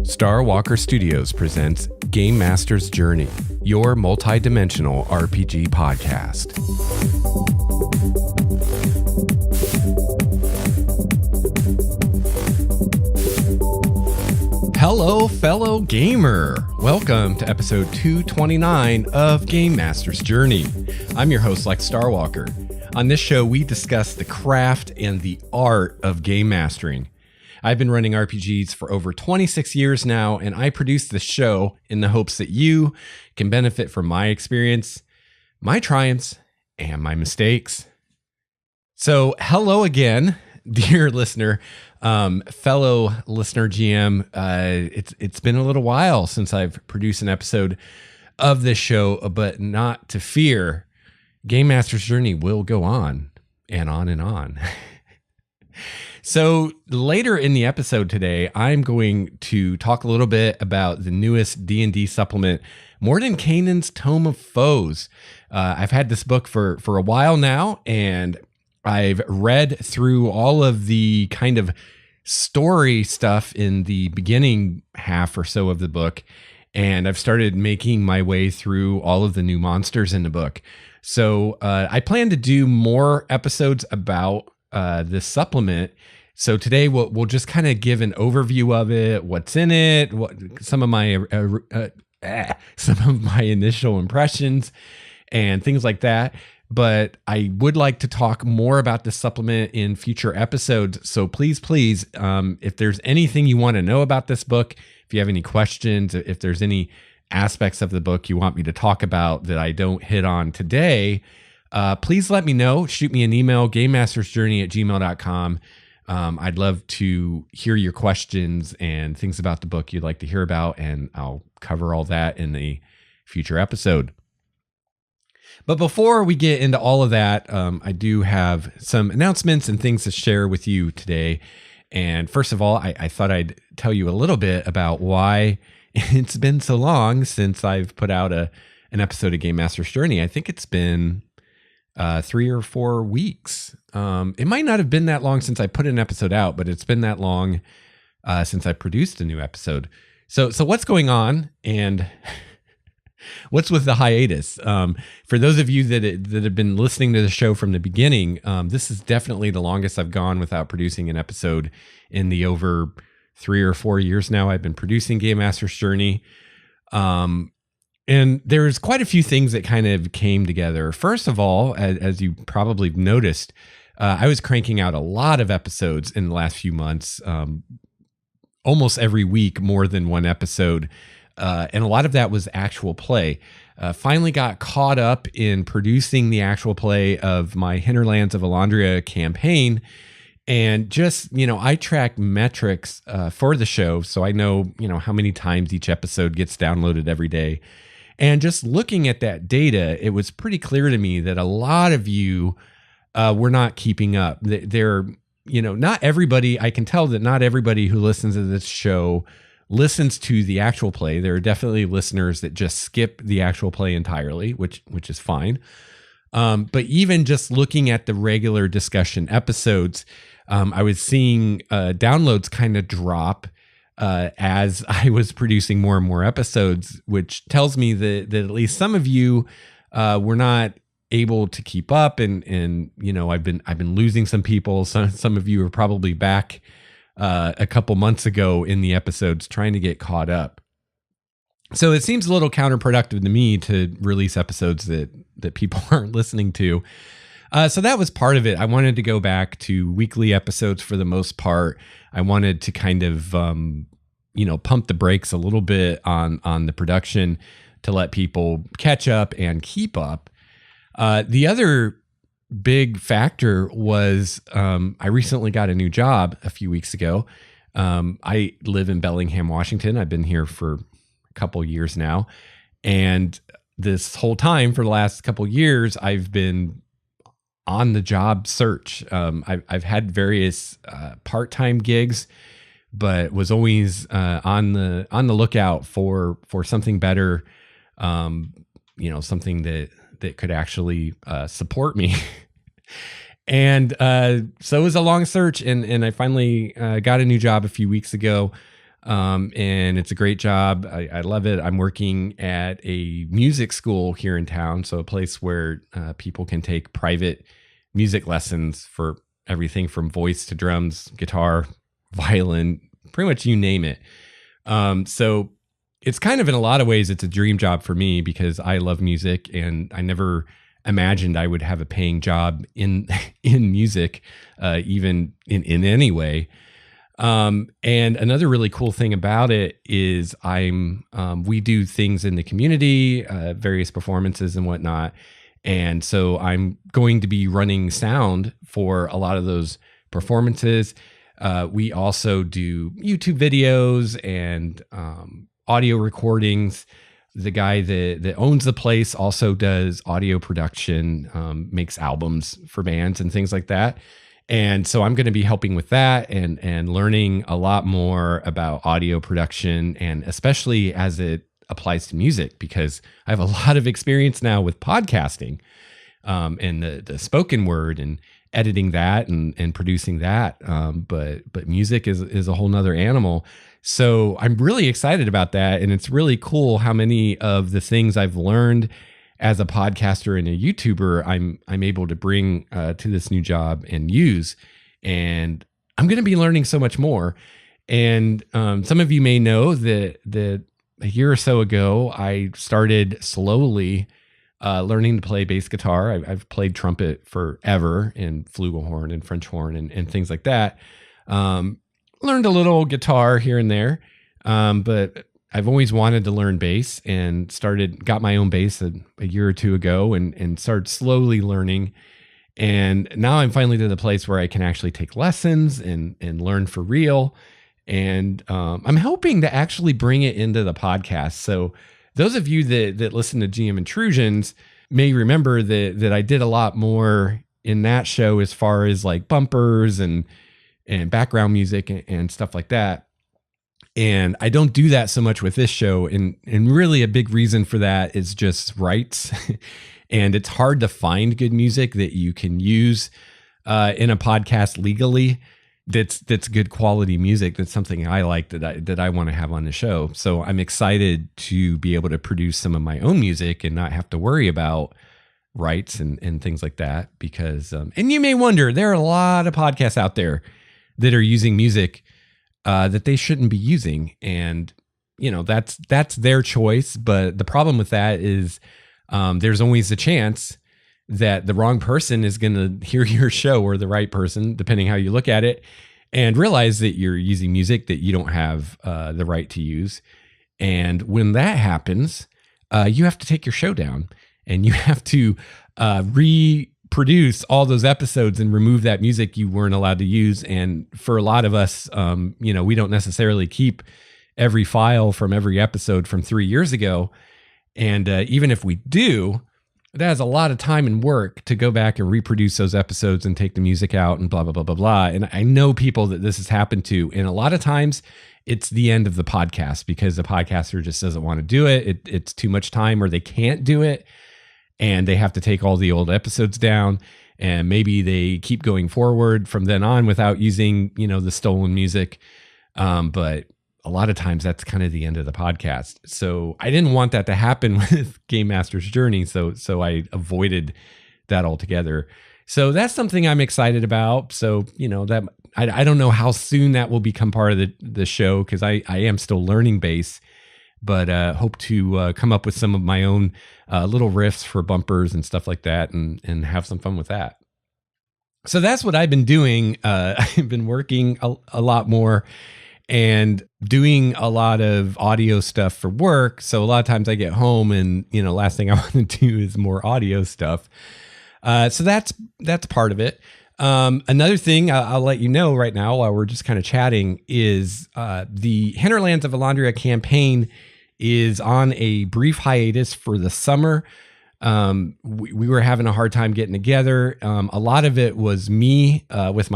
Star Walker Studios presents Game Master's Journey, your multi-dimensional RPG podcast. Hello, fellow gamer. Welcome to episode 229 of Game Master's Journey. I'm your host, Lex Starwalker. On this show, we discuss the craft and the art of game mastering. I've been running RPGs for over 26 years now, and I produce this show in the hopes that you can benefit from my experience, my triumphs, and my mistakes. So, hello again, dear listener, fellow listener GM. It's been a little while since I've produced an episode of this show, but not to fear. Game Master's Journey will go on and on and on. So later in the episode today, I'm going to talk a little bit about the newest D&D supplement, Mordenkainen's Tome of Foes. I've had this book for a while now, and I've read through all of the kind of story stuff in the beginning half or so of the book, and I've started making my way through all of the new monsters in the book. So I plan to do more episodes about this supplement. So today we'll just kind of give an overview of it, what's in it, some of my initial impressions and things like that. But I would like to talk more about this supplement in future episodes. So please, if there's anything you want to know about this book, if you have any questions, if there's any aspects of the book you want me to talk about that I don't hit on today, please let me know. Shoot me an email, gamemastersjourney@gmail.com. I'd love to hear your questions and things about the book you'd like to hear about, and I'll cover all that in a future episode. But before we get into all of that, I do have some announcements and things to share with you today. And first of all, I thought I'd tell you a little bit about why it's been so long since I've put out an episode of Game Master's Journey. I think it's been 3 or 4 weeks. It might not have been that long since I put an episode out, but it's been that long since I produced a new episode. So what's going on, and what's with the hiatus? For those of you that have been listening to the show from the beginning, this is definitely the longest I've gone without producing an episode in the over 3 or 4 years now I've been producing Game Master's Journey. And there's quite a few things that kind of came together. First of all, as you probably noticed, I was cranking out a lot of episodes in the last few months, almost every week, more than one episode. And a lot of that was actual play. Finally got caught up in producing the actual play of my Hinterlands of Elandria campaign. And just, I track metrics for the show, so I know, how many times each episode gets downloaded every day. And just looking at that data, it was pretty clear to me that a lot of you were not keeping up. They're, not everybody, I can tell that not everybody who listens to this show listens to the actual play. There are definitely listeners that just skip the actual play entirely, which is fine. But even just looking at the regular discussion episodes, I was seeing downloads kind of drop as I was producing more and more episodes, which tells me that at least some of you were not able to keep up, and I've been losing some people. Some of you are probably back a couple months ago in the episodes trying to get caught up. So it seems a little counterproductive to me to release episodes that people aren't listening to. So that was part of it. I wanted to go back to weekly episodes for the most part. I wanted to kind of, pump the brakes a little bit on the production to let people catch up and keep up. The other big factor was I recently got a new job a few weeks ago. I live in Bellingham, Washington. I've been here for a couple years now. And this whole time for the last couple years, I've been on the job search. I've had various part-time gigs, but was always on the lookout for something better, something that could actually support me. And so it was a long search, and I finally got a new job a few weeks ago. And it's a great job. I love it. I'm working at a music school here in town, so a place where people can take private music lessons for everything from voice to drums, guitar, violin, pretty much you name it. So it's kind of, in a lot of ways, it's a dream job for me because I love music, and I never imagined I would have a paying job in music, even in any way. And another really cool thing about it is we do things in the community, various performances and whatnot. And so I'm going to be running sound for a lot of those performances. We also do YouTube videos and audio recordings. The guy that owns the place also does audio production, makes albums for bands and things like that. And so I'm going to be helping with that and learning a lot more about audio production, and especially as it applies to music, because I have a lot of experience now with podcasting, and the spoken word and editing that and producing that. But music is a whole nother animal. So I'm really excited about that. And it's really cool how many of the things I've learned as a podcaster and a YouTuber, I'm able to bring to this new job and use. And I'm going to be learning so much more. And some of you may know that a year or so ago, I started slowly learning to play bass guitar. I've played trumpet forever, and flugelhorn and French horn and things like that. Learned a little guitar here and there, but I've always wanted to learn bass, and got my own bass a year or two ago and started slowly learning. And now I'm finally to the place where I can actually take lessons and learn for real. And I'm hoping to actually bring it into the podcast. So those of you that listen to GM Intrusions may remember that I did a lot more in that show as far as like bumpers and background music and stuff like that. And I don't do that so much with this show. And really a big reason for that is just rights. And it's hard to find good music that you can use in a podcast legally. That's good quality music. That's something I like that I want to have on the show. So I'm excited to be able to produce some of my own music and not have to worry about rights and things like that. Because and you may wonder, there are a lot of podcasts out there that are using music that they shouldn't be using. And, that's their choice. But the problem with that is there's always a chance that the wrong person is going to hear your show, or the right person, depending how you look at it, and realize that you're using music that you don't have the right to use. And when that happens, you have to take your show down, and you have to reproduce all those episodes and remove that music you weren't allowed to use. And for a lot of us, we don't necessarily keep every file from every episode from 3 years ago. And even if we do, that has a lot of time and work to go back and reproduce those episodes and take the music out and blah, blah, blah, blah, blah. And I know people that this has happened to. And a lot of times it's the end of the podcast because the podcaster just doesn't want to do it. It's too much time, or they can't do it. And they have to take all the old episodes down. And maybe they keep going forward from then on without using, the stolen music. But a lot of times that's kind of the end of the podcast. So I didn't want that to happen with Game Master's Journey. So I avoided that altogether. So that's something I'm excited about. So, that I don't know how soon that will become part of the show, because I am still learning bass, but hope to come up with some of my own little riffs for bumpers and stuff like that, and have some fun with that. So that's what I've been doing. I've been working a lot more and doing a lot of audio stuff for work. So a lot of times I get home and, last thing I want to do is more audio stuff. So that's part of it. Another thing I'll let you know right now while we're just kind of chatting is the Hinterlands of Elandria campaign is on a brief hiatus for the summer. We were having a hard time getting together. A lot of it was me with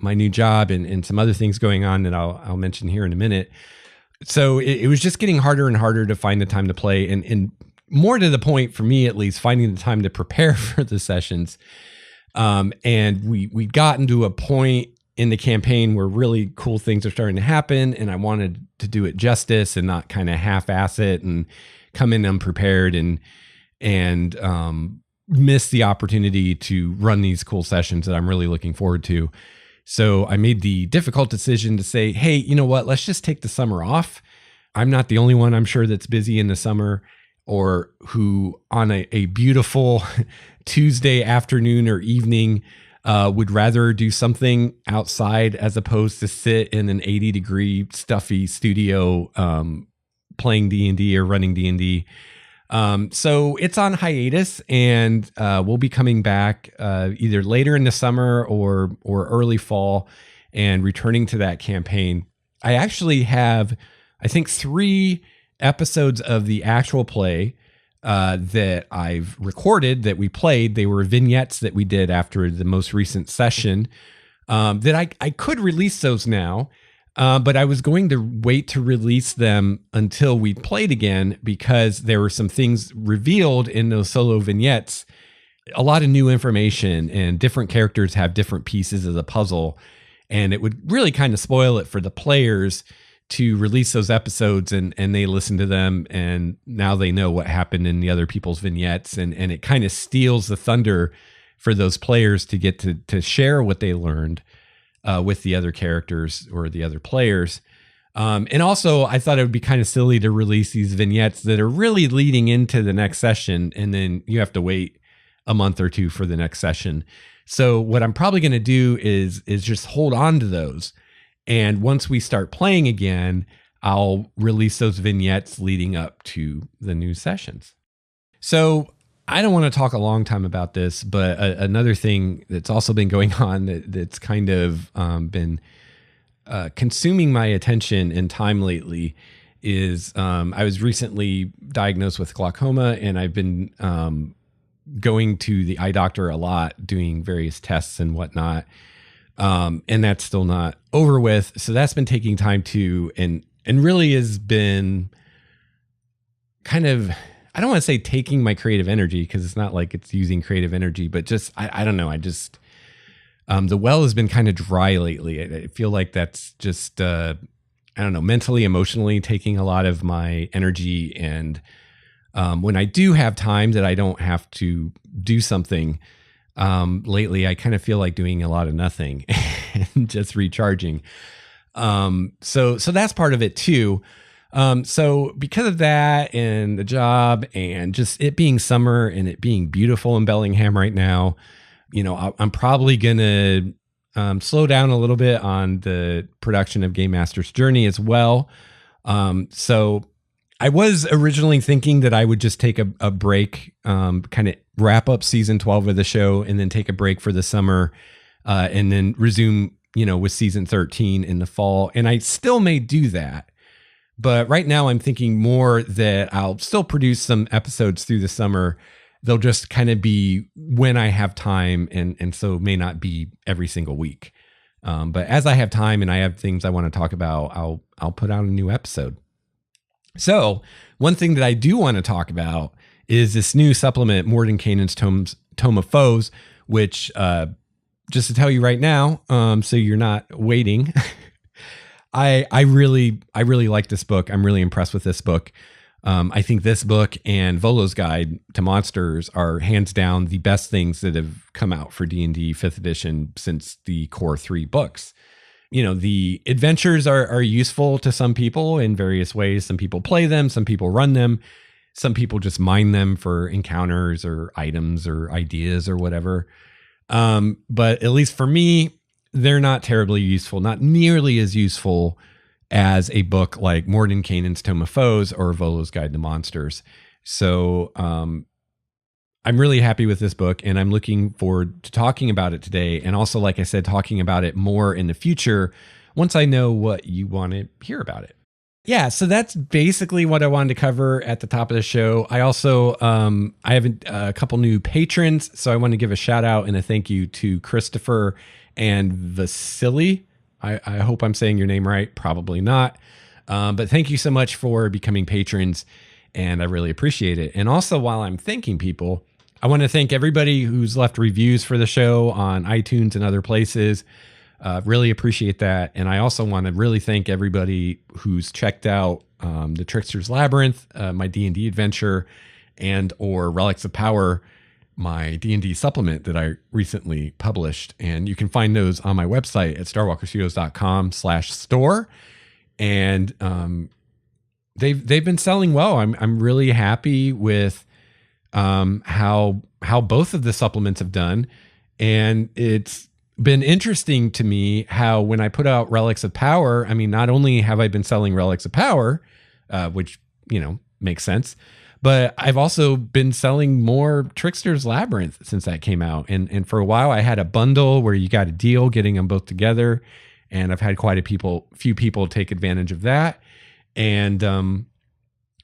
my new job and some other things going on that I'll mention here in a minute. So it was just getting harder and harder to find the time to play, and more to the point, for me at least, finding the time to prepare for the sessions. And we'd gotten to a point in the campaign where really cool things are starting to happen, and I wanted to do it justice and not kind of half-ass it and come in unprepared and miss the opportunity to run these cool sessions that I'm really looking forward to. So I made the difficult decision to say, hey, you know what? Let's just take the summer off. I'm not the only one, I'm sure, that's busy in the summer or who on a beautiful Tuesday afternoon or evening would rather do something outside as opposed to sit in an 80-degree stuffy studio playing D&D or running D&D. So it's on hiatus, and we'll be coming back either later in the summer or early fall and returning to that campaign. I actually have, I think, 3 episodes of the actual play that I've recorded that we played. They were vignettes that we did after the most recent session that I could release those now. But I was going to wait to release them until we played again because there were some things revealed in those solo vignettes, a lot of new information, and different characters have different pieces of the puzzle. And it would really kind of spoil it for the players to release those episodes and they listen to them and now they know what happened in the other people's vignettes. And it kind of steals the thunder for those players to get to share what they learned with the other characters or the other players. And also I thought it would be kind of silly to release these vignettes that are really leading into the next session. And then you have to wait a month or 2 for the next session. So what I'm probably going to do is just hold on to those. And once we start playing again, I'll release those vignettes leading up to the new sessions. So I don't want to talk a long time about this, but another thing that's also been going on that's kind of been consuming my attention and time lately is I was recently diagnosed with glaucoma, and I've been going to the eye doctor a lot, doing various tests and whatnot. And that's still not over with. So that's been taking time too, and really has been kind of, I don't want to say taking my creative energy, because it's not like it's using creative energy, but just, I don't know. I just, the well has been kind of dry lately. I feel like that's just, I don't know, mentally, emotionally taking a lot of my energy. And when I do have time that I don't have to do something, lately, I kind of feel like doing a lot of nothing and just recharging. So that's part of it too. So because of that and the job and just it being summer and it being beautiful in Bellingham right now, you know, I'm probably going to slow down a little bit on the production of Game Master's Journey as well. So I was originally thinking that I would just take a break, kind of wrap up season 12 of the show and then take a break for the summer, and then resume, you know, with season 13 in the fall. And I still may do that. But right now I'm thinking more that I'll still produce some episodes through the summer. They'll just kind of be when I have time, and so may not be every single week. But as I have time and I have things I want to talk about, I'll put out a new episode. So one thing that I do want to talk about is this new supplement, Mordenkainen's Tome of Foes, which, just to tell you right now, so you're not waiting, I really like this book. I'm really impressed with this book. I think this book and Volo's Guide to Monsters are hands down the best things that have come out for D&D 5th edition since the core 3 books. You know, the adventures are useful to some people in various ways. Some people play them, some people run them, some people just mine them for encounters or items or ideas or whatever. But at least for me, they're not terribly useful, not nearly as useful as a book like Mordenkainen's Tome of Foes or Volo's Guide to Monsters. So I'm really happy with this book, and I'm looking forward to talking about it today. And also, like I said, talking about it more in the future once I know what you want to hear about it. Yeah, so that's basically what I wanted to cover at the top of the show. I also, I have a couple new patrons, so I want to give a shout out and a thank you to Christopher and Vasily. I hope I'm saying your name right. Probably not. But thank you so much for becoming patrons, and I really appreciate it. And also, while I'm thanking people, I want to thank everybody who's left reviews for the show on iTunes and other places. Really appreciate that. And I also want to really thank everybody who's checked out the Trickster's Labyrinth, my D&D adventure, and or Relics of Power, my D&D supplement that I recently published. And you can find those on my website at starwalkerstudios.com/store. And they've been selling well. I'm really happy with how both of the supplements have done. And it's been interesting to me how when I put out Relics of Power, I mean, not only have I been selling Relics of Power, which, makes sense, but I've also been selling more Trickster's Labyrinth since that came out. And for a while I had a bundle where you got a deal getting them both together. And I've had quite a few people take advantage of that. And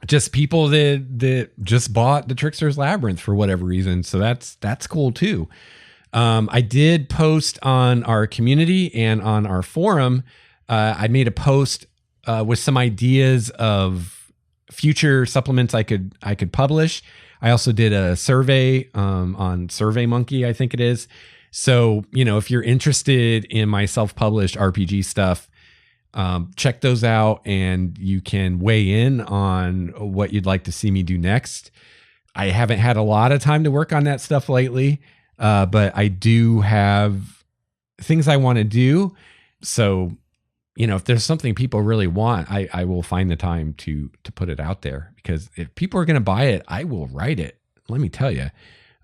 just people that just bought the Trickster's Labyrinth for whatever reason. So that's cool too. I did post on our community and on our forum. I made a post with some ideas of future supplements I could publish. I also did a survey on SurveyMonkey, I think it is. So, if you're interested in my self-published RPG stuff, check those out and you can weigh in on what you'd like to see me do next. I haven't had a lot of time to work on that stuff lately, but I do have things I want to do. So, if there's something people really want, I will find the time to put it out there, because if people are going to buy it, I will write it. Let me tell you,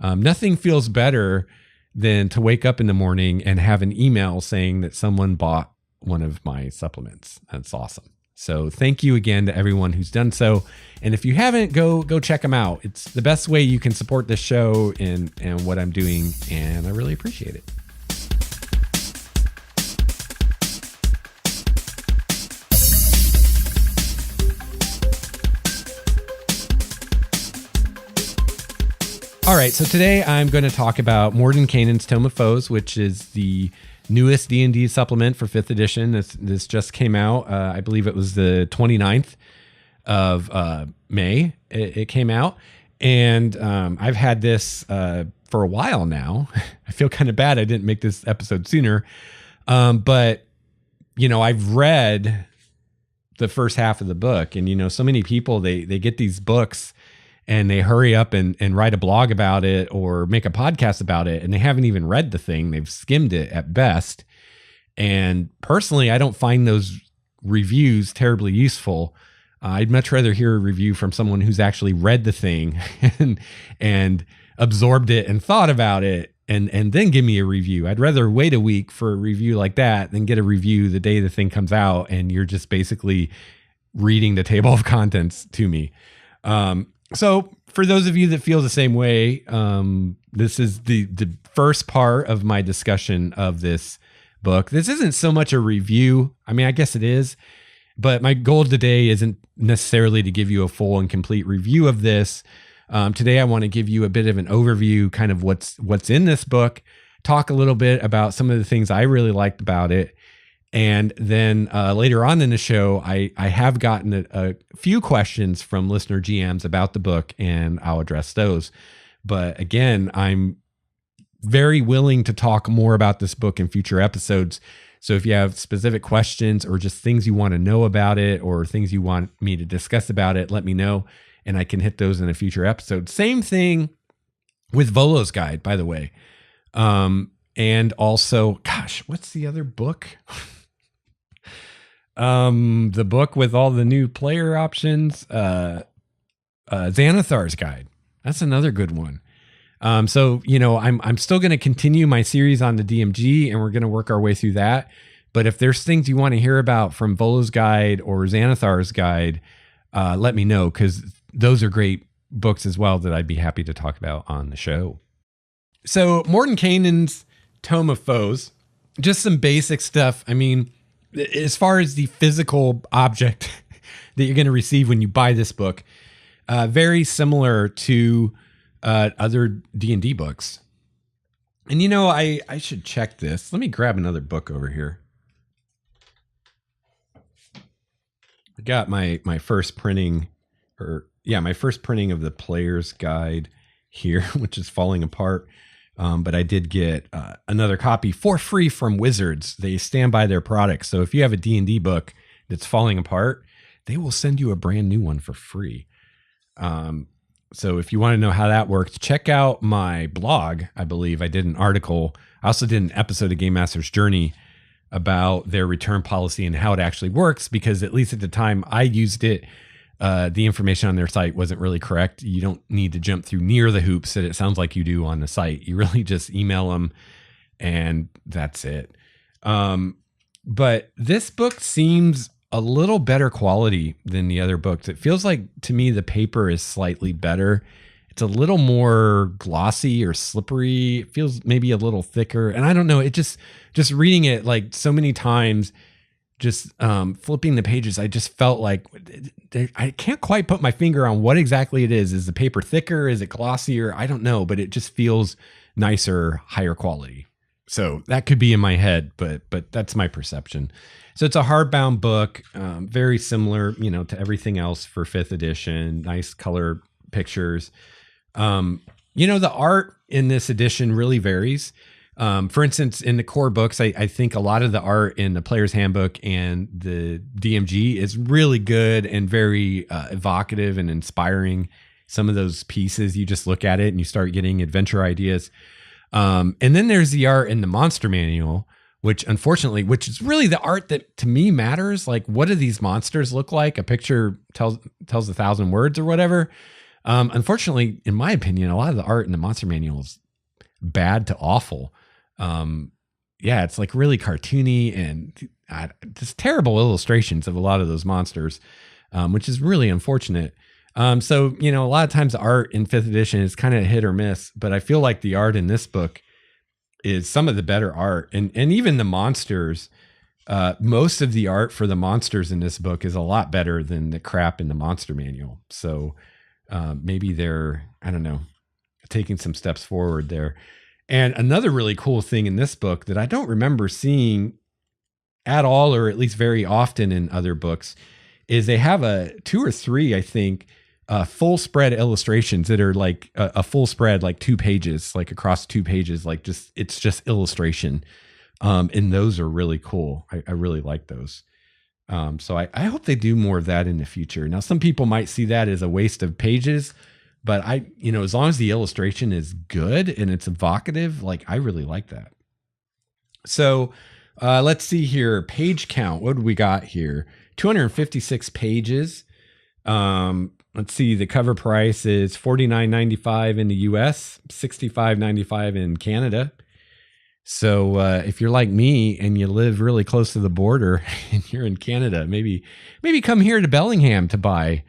nothing feels better than to wake up in the morning and have an email saying that someone bought one of my supplements. That's awesome. So thank you again to everyone who's done so. And if you haven't, go check them out. It's the best way you can support this show and what I'm doing. And I really appreciate it. All right, so today I'm going to talk about Mordenkainen's Tome of Foes, which is the newest D&D supplement for 5th edition. This just came out. I believe it was the 29th of May. It came out. And I've had this for a while now. I feel kind of bad I didn't make this episode sooner. But, I've read the first half of the book. And, so many people, they get these books and they hurry up and write a blog about it or make a podcast about it, and they haven't even read the thing. They've skimmed it at best. And personally, I don't find those reviews terribly useful. I'd much rather hear a review from someone who's actually read the thing and absorbed it and thought about it and then give me a review. I'd rather wait a week for a review like that than get a review the day the thing comes out and you're just basically reading the table of contents to me. So for those of you that feel the same way, this is the first part of my discussion of this book. This isn't so much a review. I mean, I guess it is, but my goal today isn't necessarily to give you a full and complete review of this. Today, I want to give you a bit of an overview, kind of what's in this book, talk a little bit about some of the things I really liked about it. And then later on in the show, I have gotten a few questions from listener GMs about the book, and I'll address those. But again, I'm very willing to talk more about this book in future episodes. So if you have specific questions or just things you want to know about it or things you want me to discuss about it, let me know, and I can hit those in a future episode. Same thing with Volo's Guide, by the way. And also, gosh, what's the other book? The book with all the new player options, Xanathar's Guide. That's another good one. So, I'm still going to continue my series on the DMG, and we're going to work our way through that. But if there's things you want to hear about from Volo's Guide or Xanathar's Guide, let me know, because those are great books as well that I'd be happy to talk about on the show. So Mordenkainen's Tome of Foes, just some basic stuff. I mean, as far as the physical object that you're going to receive when you buy this book, very similar to other D&D books. And I should check this. Let me grab another book over here. I got my first printing, my first printing of the Player's Guide here, which is falling apart. But I did get another copy for free from Wizards. They stand by their products. So if you have a D&D book that's falling apart, they will send you a brand new one for free. So if you want to know how that works, check out my blog. I believe I did an article. I also did an episode of Game Master's Journey about their return policy and how it actually works, because at least at the time I used it, the information on their site wasn't really correct. You don't need to jump through near the hoops that it sounds like you do on the site. You really just email them and that's it. But this book seems a little better quality than the other books. It feels like, to me, the paper is slightly better. It's a little more glossy or slippery. It feels maybe a little thicker. And I don't know, it just reading it like so many times, just flipping the pages, I just felt like I can't quite put my finger on what exactly it is. Is the paper thicker? Is it glossier? I don't know, but it just feels nicer, higher quality. So that could be in my head, but that's my perception. So it's a hardbound book, very similar, to everything else for 5th edition. Nice color pictures. The art in this edition really varies. For instance, in the core books, I think a lot of the art in the Player's Handbook and the DMG is really good and very evocative and inspiring. Some of those pieces, you just look at it and you start getting adventure ideas. And then there's the art in the Monster Manual, which is really the art that to me matters. Like, what do these monsters look like? A picture tells 1,000 words or whatever. Unfortunately, in my opinion, a lot of the art in the Monster Manual is bad to awful. It's like really cartoony and just terrible illustrations of a lot of those monsters, which is really unfortunate. So, a lot of times the art in 5th edition is kind of hit or miss, but I feel like the art in this book is some of the better art. And even the monsters, most of the art for the monsters in this book is a lot better than the crap in the Monster Manual. So maybe they're, I don't know, taking some steps forward there. And another really cool thing in this book that I don't remember seeing at all, or at least very often in other books, is they have 2 or 3, I think, full spread illustrations that are like a full spread, like 2 pages, like across 2 pages, like it's just illustration. And those are really cool. I really like those. So I hope they do more of that in the future. Now, some people might see that as a waste of pages, but as long as the illustration is good and it's evocative, like I really like that. So let's see here. Page count. What do we got here? 256 pages. Let's see. The cover price is $49.95 in the US, $65.95 in Canada. So if you're like me and you live really close to the border and you're in Canada, maybe come here to Bellingham to buy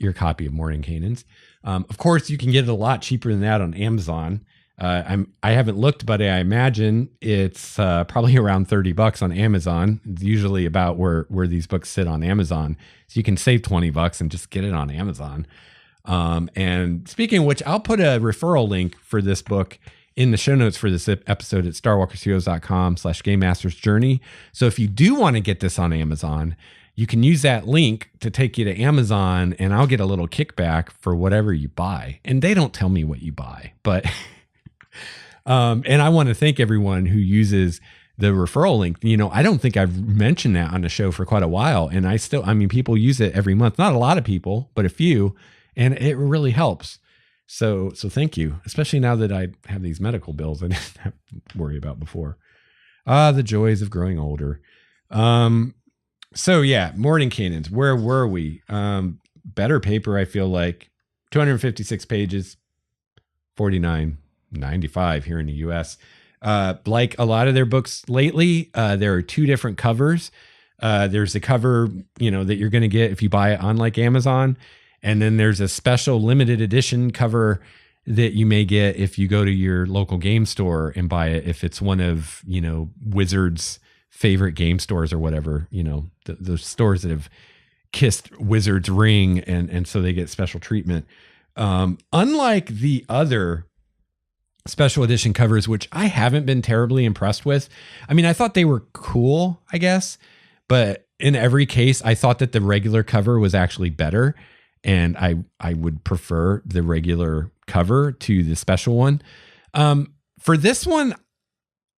your copy of Mordenkainen's. Of course, you can get it a lot cheaper than that on Amazon. I haven't looked, but I imagine it's probably around $30 on Amazon. It's usually about where these books sit on Amazon. So you can save $20 and just get it on Amazon. And speaking of which, I'll put a referral link for this book in the show notes for this episode at starwalkerstudios.com/Game Master's Journey. So if you do want to get this on Amazon, you can use that link to take you to Amazon, and I'll get a little kickback for whatever you buy. And they don't tell me what you buy, but and I want to thank everyone who uses the referral link. I don't think I've mentioned that on the show for quite a while, and people use it every month. Not a lot of people, but a few, and it really helps. So thank you, especially now that I have these medical bills I didn't have to worry about before. The joys of growing older. So yeah, Mordenkainen's. Where were we? Better paper, I feel like. 256 pages, $49.95 here in the US. Like a lot of their books lately, there are 2 different covers. There's the cover, that you're going to get if you buy it on like Amazon. And then there's a special limited edition cover that you may get if you go to your local game store and buy it. If it's one of, Wizards' favorite game stores or whatever, the stores that have kissed Wizards' ring. And so they get special treatment. Unlike the other special edition covers, which I haven't been terribly impressed with. I mean, I thought they were cool, I guess, but in every case, I thought that the regular cover was actually better. And I would prefer the regular cover to the special one. For this one,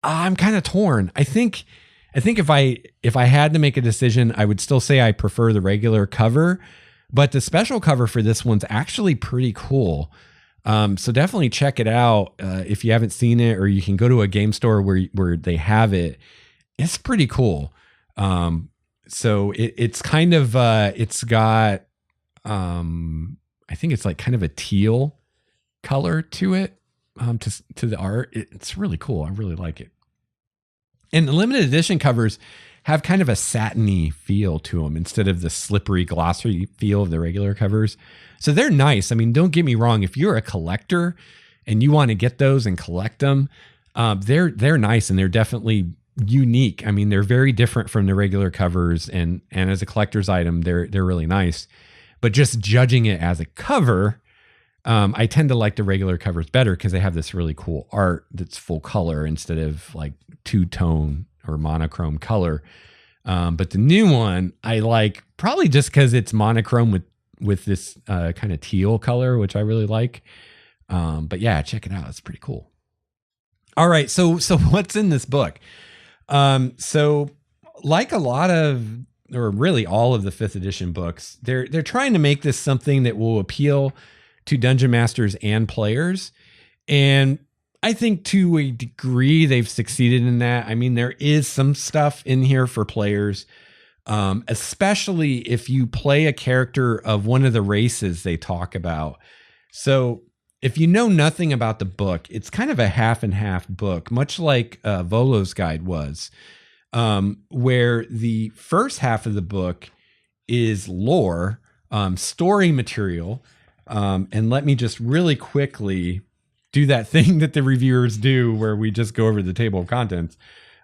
I'm kind of torn. I think if I had to make a decision, I would still say I prefer the regular cover, but the special cover for this one's actually pretty cool. So definitely check it out if you haven't seen it, or you can go to a game store where they have it. It's pretty cool. So it's kind of it's got I think it's like kind of a teal color to it, to the art. It's really cool. I really like it. And the limited edition covers have kind of a satiny feel to them instead of the slippery, glossy feel of the regular covers. So they're nice. I mean, don't get me wrong. If you're a collector and you want to get those and collect them, they're nice, and they're definitely unique. I mean, they're very different from the regular covers, and as a collector's item, they're really nice. But just judging it as a cover, I tend to like the regular covers better because they have this really cool art that's full color instead of like two-tone or monochrome color. But the new one I like probably just because it's monochrome with this kind of teal color, which I really like. But yeah, check it out. It's pretty cool. All right. So what's in this book? So like a lot of, or really all of the 5th edition books, they're trying to make this something that will appeal to dungeon masters and players. And I think to a degree they've succeeded in that. I mean, there is some stuff in here for players, especially if you play a character of one of the races they talk about. So if you know nothing about the book, it's kind of a half and half book, much like Volo's Guide was, where the first half of the book is lore, story material. And let me just really quickly do that thing that the reviewers do where we just go over the table of contents.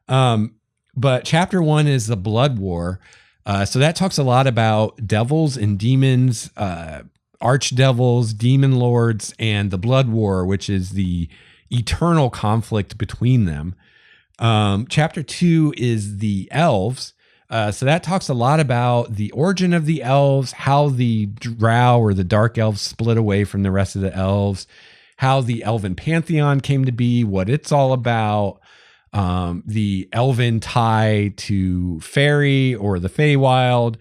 But chapter 1 is the Blood War. So that talks a lot about devils and demons, archdevils, demon lords, and the Blood War, which is the eternal conflict between them. Chapter 2 is the elves. So that talks a lot about the origin of the elves, how the drow or the dark elves split away from the rest of the elves, how the elven pantheon came to be, what it's all about, the elven tie to fairy or the Feywild,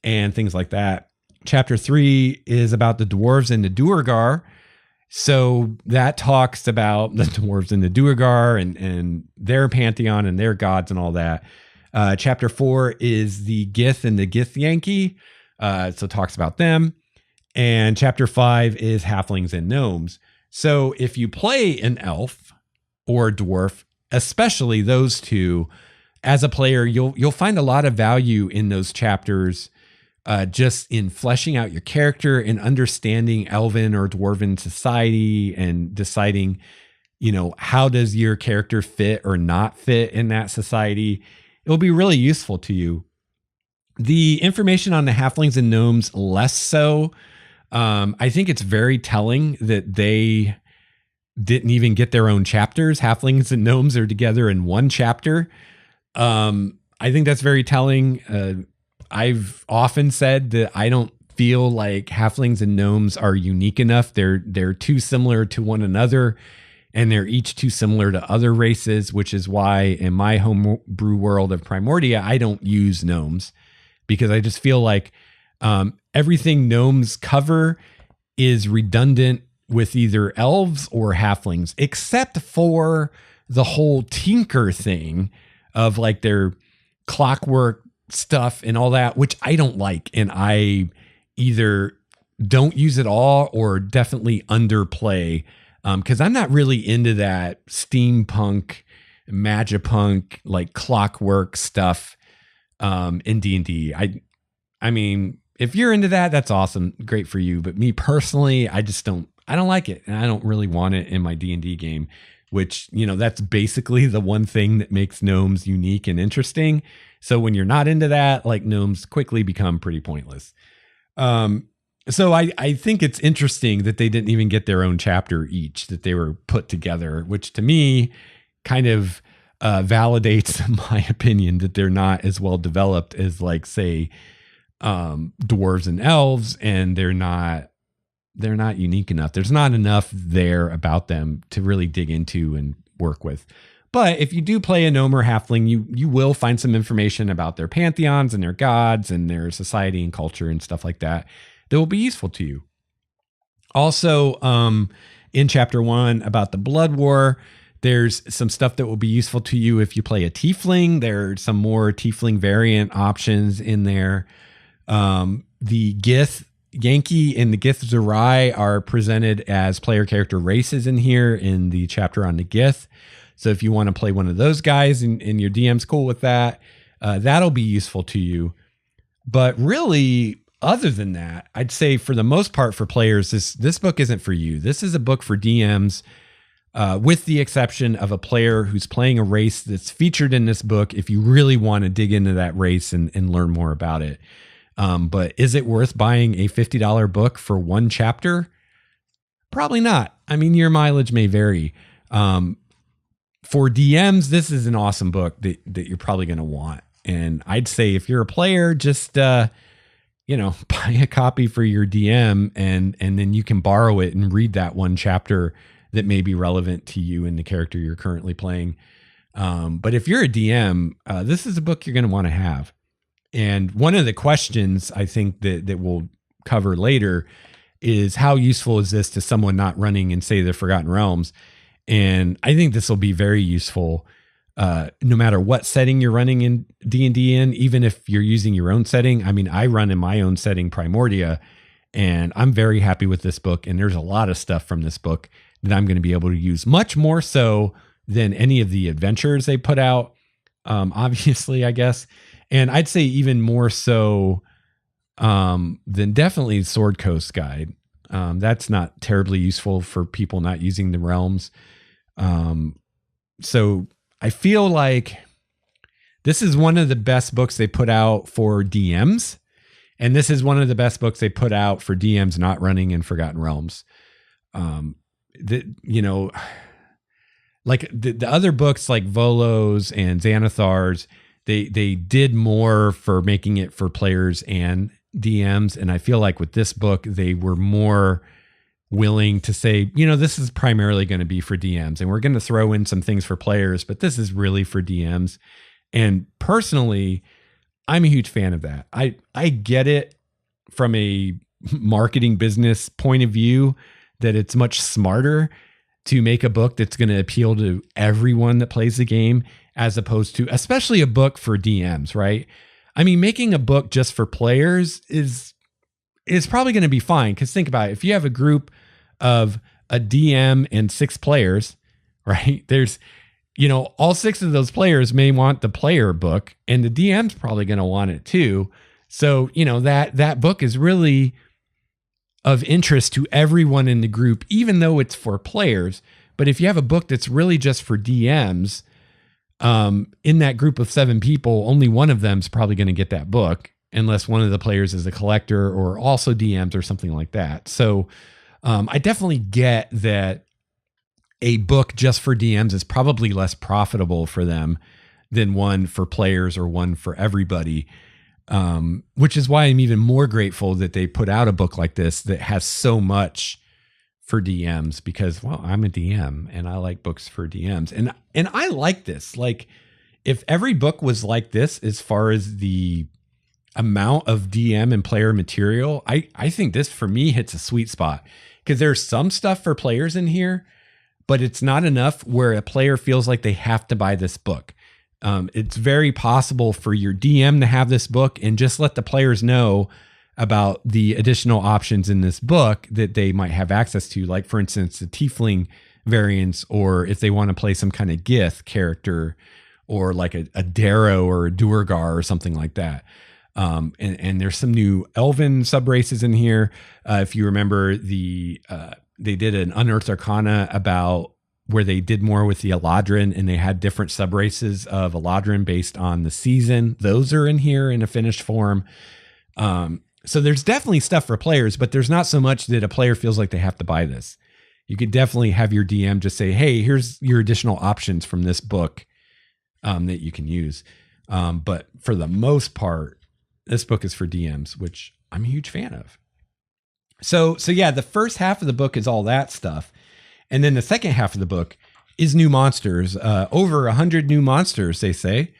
and things like that. Chapter 3 is about the dwarves and the Duergar. So that talks about the dwarves and the Duergar and their pantheon and their gods and all that. Chapter 4 is the Gith and the Githyanki. So it talks about them. And chapter 5 is halflings and gnomes. So if you play an elf or a dwarf, especially those two, as a player, you'll find a lot of value in those chapters, just in fleshing out your character and understanding elven or dwarven society and deciding, how does your character fit or not fit in that society. It'll be really useful to you. The information on the halflings and gnomes, less so. I think it's very telling that they didn't even get their own chapters. Halflings and gnomes are together in one chapter. I think that's very telling. I've often said that I don't feel like halflings and gnomes are unique enough. They're too similar to one another, and they're each too similar to other races, which is why in my homebrew world of Primordia, I don't use gnomes, because I just feel like everything gnomes cover is redundant with either elves or halflings, except for the whole tinker thing of like their clockwork stuff and all that, which I don't like. And I either don't use it all or definitely underplay, because I'm not really into that steampunk, magipunk, like clockwork stuff in D&D. I mean, if you're into that, that's awesome. Great for you. But me personally, I don't like it. And I don't really want it in my D&D game, which, that's basically the one thing that makes gnomes unique and interesting. So when you're not into that, like, gnomes quickly become pretty pointless. So I think it's interesting that they didn't even get their own chapter each, that they were put together, which to me kind of validates my opinion that they're not as well developed as, like, say, dwarves and elves, and they're not they're not unique enough. There's not enough there about them to really dig into and work with. But if you do play a gnome or halfling, you will find some information about their pantheons and their gods and their society and culture and stuff like that that will be useful to you. Also, in chapter 1 about the Blood War, there's some stuff that will be useful to you if you play a tiefling. There's some more tiefling variant options in there. The Gith Yankee and the Gith Zerai are presented as player character races in here in the chapter on the Gith. So if you want to play one of those guys and your DM's cool with that, that'll be useful to you. But really, other than that, I'd say for the most part for players, this book isn't for you. This is a book for DMs, with the exception of a player who's playing a race that's featured in this book if you really want to dig into that race and learn more about it. But is it worth buying a $50 book for one chapter? Probably not. I mean, your mileage may vary. For DMs, this is an awesome book that you're probably going to want. And I'd say if you're a player, just, buy a copy for your DM and then you can borrow it and read that one chapter that may be relevant to you and the character you're currently playing. But if you're a DM, this is a book you're going to want to have. And one of the questions I think that we'll cover later is how useful is this to someone not running in, say, the Forgotten Realms? And I think this will be very useful no matter what setting you're running in D&D in, even if you're using your own setting. I mean, I run in my own setting, Primordia, and I'm very happy with this book. And there's a lot of stuff from this book that I'm going to be able to use, much more so than any of the adventures they put out, obviously, I guess. And I'd say even more so than definitely Sword Coast Guide. That's not terribly useful for people not using the realms. So I feel like this is one of the best books they put out for DMs. And this is one of the best books they put out for DMs not running in Forgotten Realms. Like the other books like Volos and Xanathars, they did more for making it for players and DMs. And I feel like with this book, they were more willing to say, this is primarily going to be for DMs and we're going to throw in some things for players, but this is really for DMs. And personally, I'm a huge fan of that. I get it from a marketing business point of view that it's much smarter to make a book that's going to appeal to everyone that plays the game, as opposed to, especially a book for DMs, right? I mean, making a book just for players is probably going to be fine. Because think about it. If you have a group of a DM and 6 players, right? There's, all 6 of those players may want the player book and the DM's probably going to want it too. So, that book is really of interest to everyone in the group, even though it's for players. But if you have a book that's really just for DMs, in that group of 7 people, only one of them is probably going to get that book, unless one of the players is a collector or also DMs or something like that. So I definitely get that a book just for DMs is probably less profitable for them than one for players or one for everybody. Which is why I'm even more grateful that they put out a book like this that has so much for DMs, because, well, I'm a DM and I like books for DMs. And I like this. Like, if every book was like this, as far as the amount of DM and player material, I think this for me hits a sweet spot, because there's some stuff for players in here, but it's not enough where a player feels like they have to buy this book. It's very possible for your DM to have this book and just let the players know about the additional options in this book that they might have access to. Like, for instance, the Tiefling variants, or if they want to play some kind of Gith character, or like a Darrow or a Duergar or something like that. And there's some new Elven subraces in here. If you remember, they did an Unearthed Arcana about where they did more with the Eladrin, and they had different subraces of Eladrin based on the season. Those are in here in a finished form. So there's definitely stuff for players, but there's not so much that a player feels like they have to buy this. You could definitely have your DM just say, hey, here's your additional options from this book that you can use. But for the most part, this book is for DMs, which I'm a huge fan of. So yeah, the first half of the book is all that stuff. And then the second half of the book is new monsters, over 100 new monsters, they say.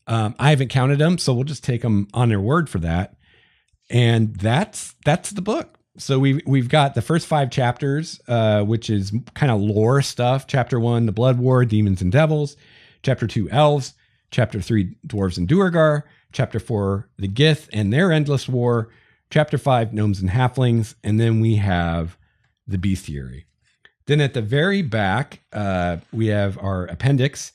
I haven't counted them, so we'll just take them on their word for that. And that's the book. So we've got the first 5 chapters, which is kind of lore stuff. Chapter 1, the Blood War, Demons and Devils. Chapter 2, Elves. Chapter 3, Dwarves and Duergar. Chapter 4, the Gith and their endless war. Chapter 5, Gnomes and Halflings. And then we have the Bestiary. Then at the very back, we have our appendix,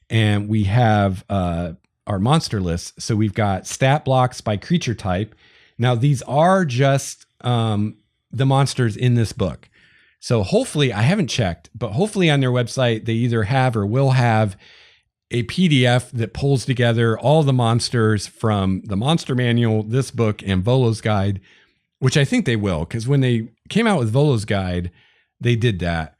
and we have our monster list. So we've got stat blocks by creature type. Now, these are just the monsters in this book. So hopefully, I haven't checked, but hopefully on their website, they either have or will have a PDF that pulls together all the monsters from the Monster Manual, this book, and Volo's Guide, which I think they will, because when they came out with Volo's Guide, they did that.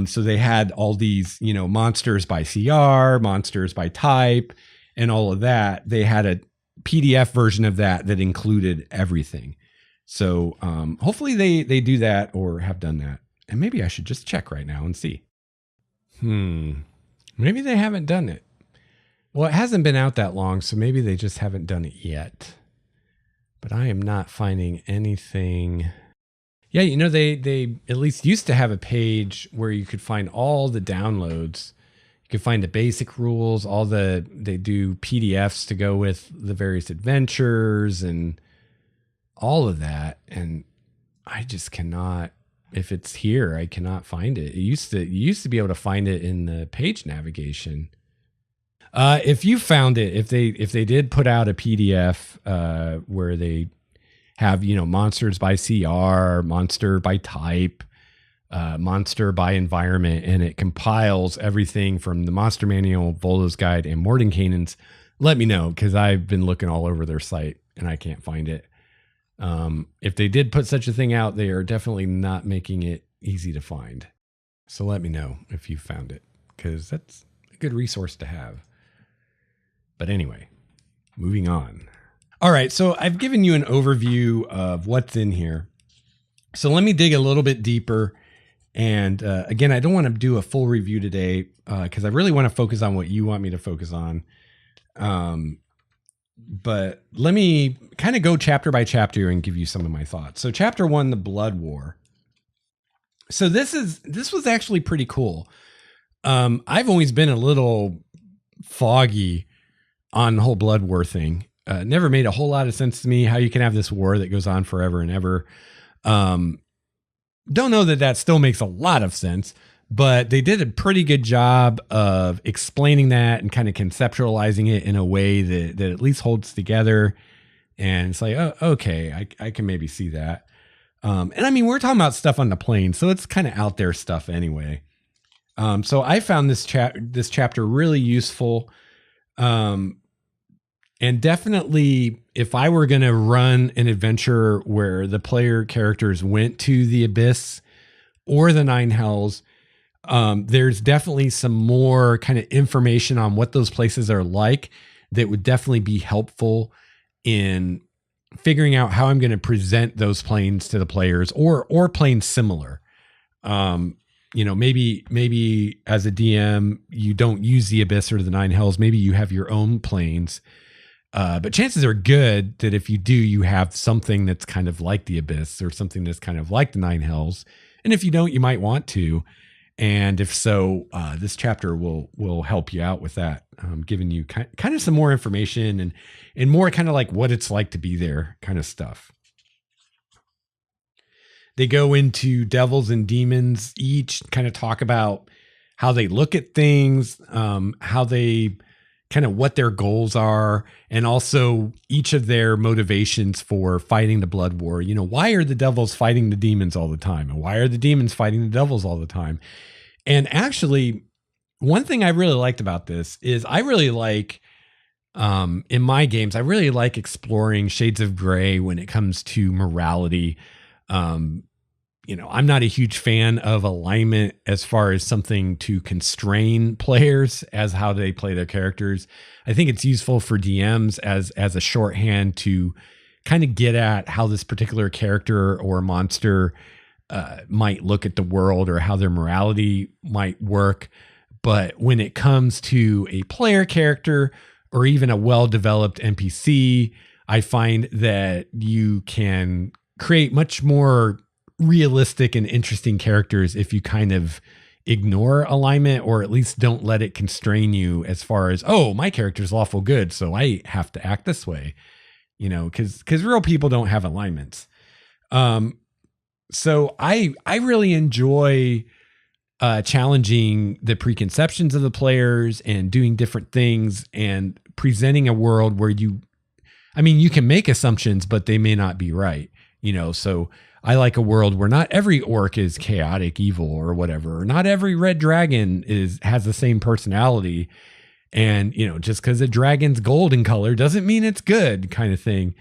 So they had all these, monsters by CR, monsters by type, and all of that. They had a PDF version of that included everything. So hopefully they do that or have done that. And maybe I should just check right now and see. Maybe they haven't done it. Well, it hasn't been out that long, so maybe they just haven't done it yet. But I am not finding anything. Yeah, they at least used to have a page where you could find all the downloads. You could find the basic rules, they do PDFs to go with the various adventures and all of that. And I just cannot, if it's here, I cannot find it. You used to be able to find it in the page navigation. If you found it, if they did put out a PDF where they have, monsters by CR, monster by type, monster by environment, and it compiles everything from the Monster Manual, Volo's Guide, and Mordenkainen's, let me know, because I've been looking all over their site and I can't find it. If they did put such a thing out, they are definitely not making it easy to find. So let me know if you found it, because that's a good resource to have. But anyway, moving on. All right, so I've given you an overview of what's in here. So let me dig a little bit deeper. And again, I don't want to do a full review today because I really want to focus on what you want me to focus on. But let me kind of go chapter by chapter and give you some of my thoughts. So chapter 1, the Blood War. So this was actually pretty cool. I've always been a little foggy on the whole Blood War thing. Never made a whole lot of sense to me how you can have this war that goes on forever and ever. Don't know that still makes a lot of sense, but they did a pretty good job of explaining that and kind of conceptualizing it in a way that at least holds together. And it's like, oh, okay, I can maybe see that. And I mean, we're talking about stuff on the plane, so it's kind of out there stuff anyway. So I found this chapter really useful. And definitely, if I were going to run an adventure where the player characters went to the Abyss or the Nine Hells, there's definitely some more kind of information on what those places are like that would definitely be helpful in figuring out how I'm going to present those planes to the players or planes similar. Maybe as a DM, you don't use the Abyss or the Nine Hells. Maybe you have your own planes. But chances are good that if you do, you have something that's kind of like the Abyss or something that's kind of like the Nine Hells. And if you don't, you might want to. And if so, this chapter will help you out with that, giving you kind of some more information and more kind of like what it's like to be there kind of stuff. They go into devils and demons, each kind of talk about how they look at things, how they kind of what their goals are, and also each of their motivations for fighting the Blood War. Why are the devils fighting the demons all the time? And why are the demons fighting the devils all the time? And actually, one thing I really liked about this is I really like, in my games, I really like exploring shades of gray when it comes to morality. I'm not a huge fan of alignment as far as something to constrain players as how they play their characters. I think it's useful for DMs as a shorthand to kind of get at how this particular character or monster might look at the world or how their morality might work. But when it comes to a player character or even a well-developed NPC, I find that you can create much more realistic and interesting characters if you kind of ignore alignment, or at least don't let it constrain you as far as, oh, my character's lawful good, so I have to act this way, because real people don't have alignments. So I really enjoy challenging the preconceptions of the players and doing different things and presenting a world where you can make assumptions, but they may not be right, so I like a world where not every orc is chaotic evil or whatever, or not every red dragon has the same personality. And, just because a dragon's golden color doesn't mean it's good, kind of thing.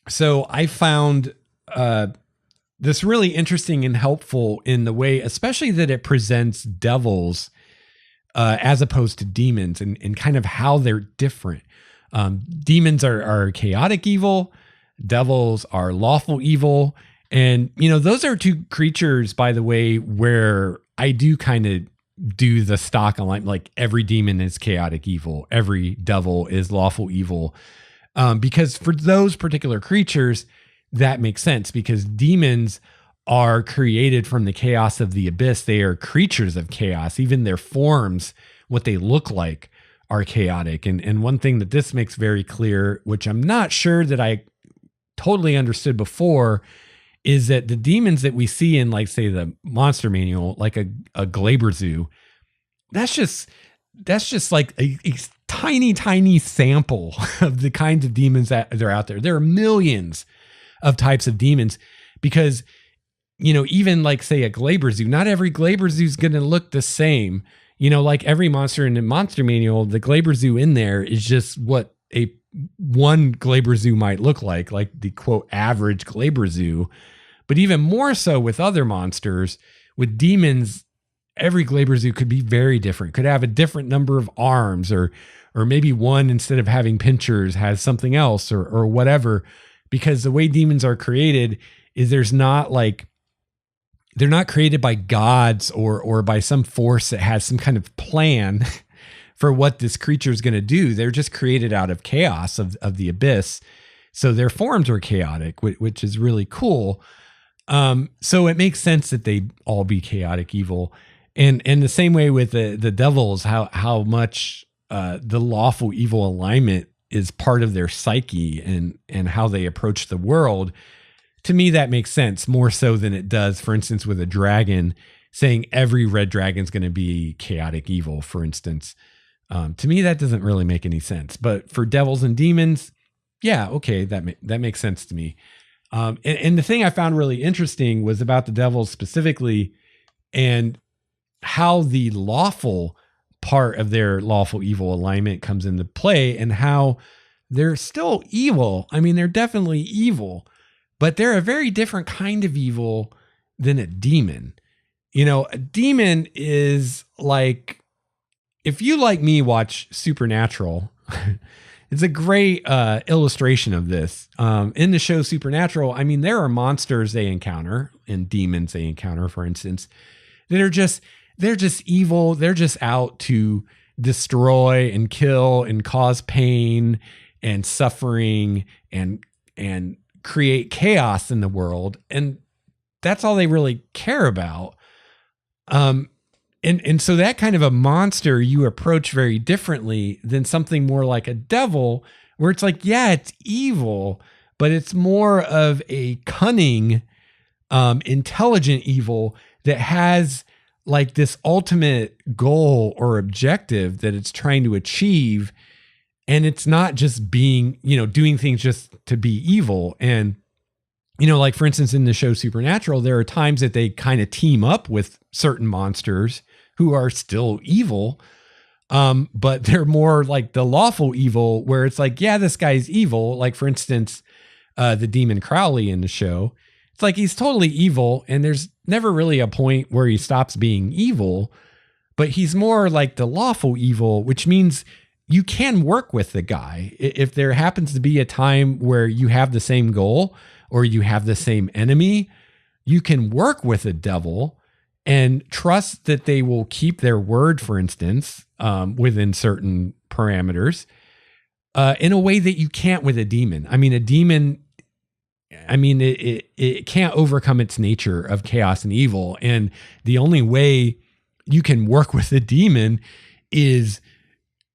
So I found this really interesting and helpful in the way, especially that it presents devils as opposed to demons, and kind of how they're different. Demons are chaotic evil. Devils are lawful evil. And, those are two creatures, by the way, where I do kind of do the stock alignment, like every demon is chaotic evil, every devil is lawful evil. Because for those particular creatures, that makes sense, because demons are created from the chaos of the abyss. They are creatures of chaos. Even their forms, what they look like, are chaotic. And one thing that this makes very clear, which I'm not sure that I totally understood before, is that the demons that we see in, like, say, the monster manual, like a Glaberzu, that's just like a tiny sample of the kinds of demons that are out there. There are millions of types of demons, because, even like, say, a Glaberzu, not every Glaberzu is going to look the same. Like every monster in the monster manual, the Glaberzu in there is just what one Glaberzu might look like the quote average Glaberzu. But even more so with other monsters, with demons, every Glaberzu could be very different, could have a different number of arms, or maybe one, instead of having pinchers, has something else, or whatever. Because the way demons are created is they're not created by gods or by some force that has some kind of plan for what this creature is going to do. They're just created out of chaos of the abyss. So their forms are chaotic, which is really cool. So it makes sense that they all be chaotic evil. And the same way with the devils, how much the lawful evil alignment is part of their psyche and how they approach the world. To me, that makes sense more so than it does, for instance, with a dragon, saying every red dragon is going to be chaotic evil, for instance. To me, that doesn't really make any sense. But for devils and demons, yeah, okay, that makes sense to me. And the thing I found really interesting was about the devils specifically, and how the lawful part of their lawful evil alignment comes into play, and how they're still evil. I mean, they're definitely evil, but they're a very different kind of evil than a demon. A demon is like, if you, like me, watch Supernatural, it's a great illustration of this. In the show Supernatural, there are monsters they encounter and demons they encounter, for instance, that are they're just evil. They're just out to destroy and kill and cause pain and suffering and create chaos in the world. And that's all they really care about. And so that kind of a monster you approach very differently than something more like a devil, where it's like, yeah, it's evil, but it's more of a cunning, intelligent evil that has like this ultimate goal or objective that it's trying to achieve. And it's not just being, doing things just to be evil. And, like, for instance, in the show Supernatural, there are times that they kind of team up with certain monsters who are still evil. But they're more like the lawful evil, where it's like, yeah, this guy's evil. Like, for instance, the demon Crowley in the show, it's like, he's totally evil. And there's never really a point where he stops being evil, but he's more like the lawful evil, which means you can work with the guy. If there happens to be a time where you have the same goal or you have the same enemy, you can work with a devil and trust that they will keep their word, for instance, within certain parameters, in a way that you can't with a demon. I mean, a demon, it can't overcome its nature of chaos and evil. And the only way you can work with a demon is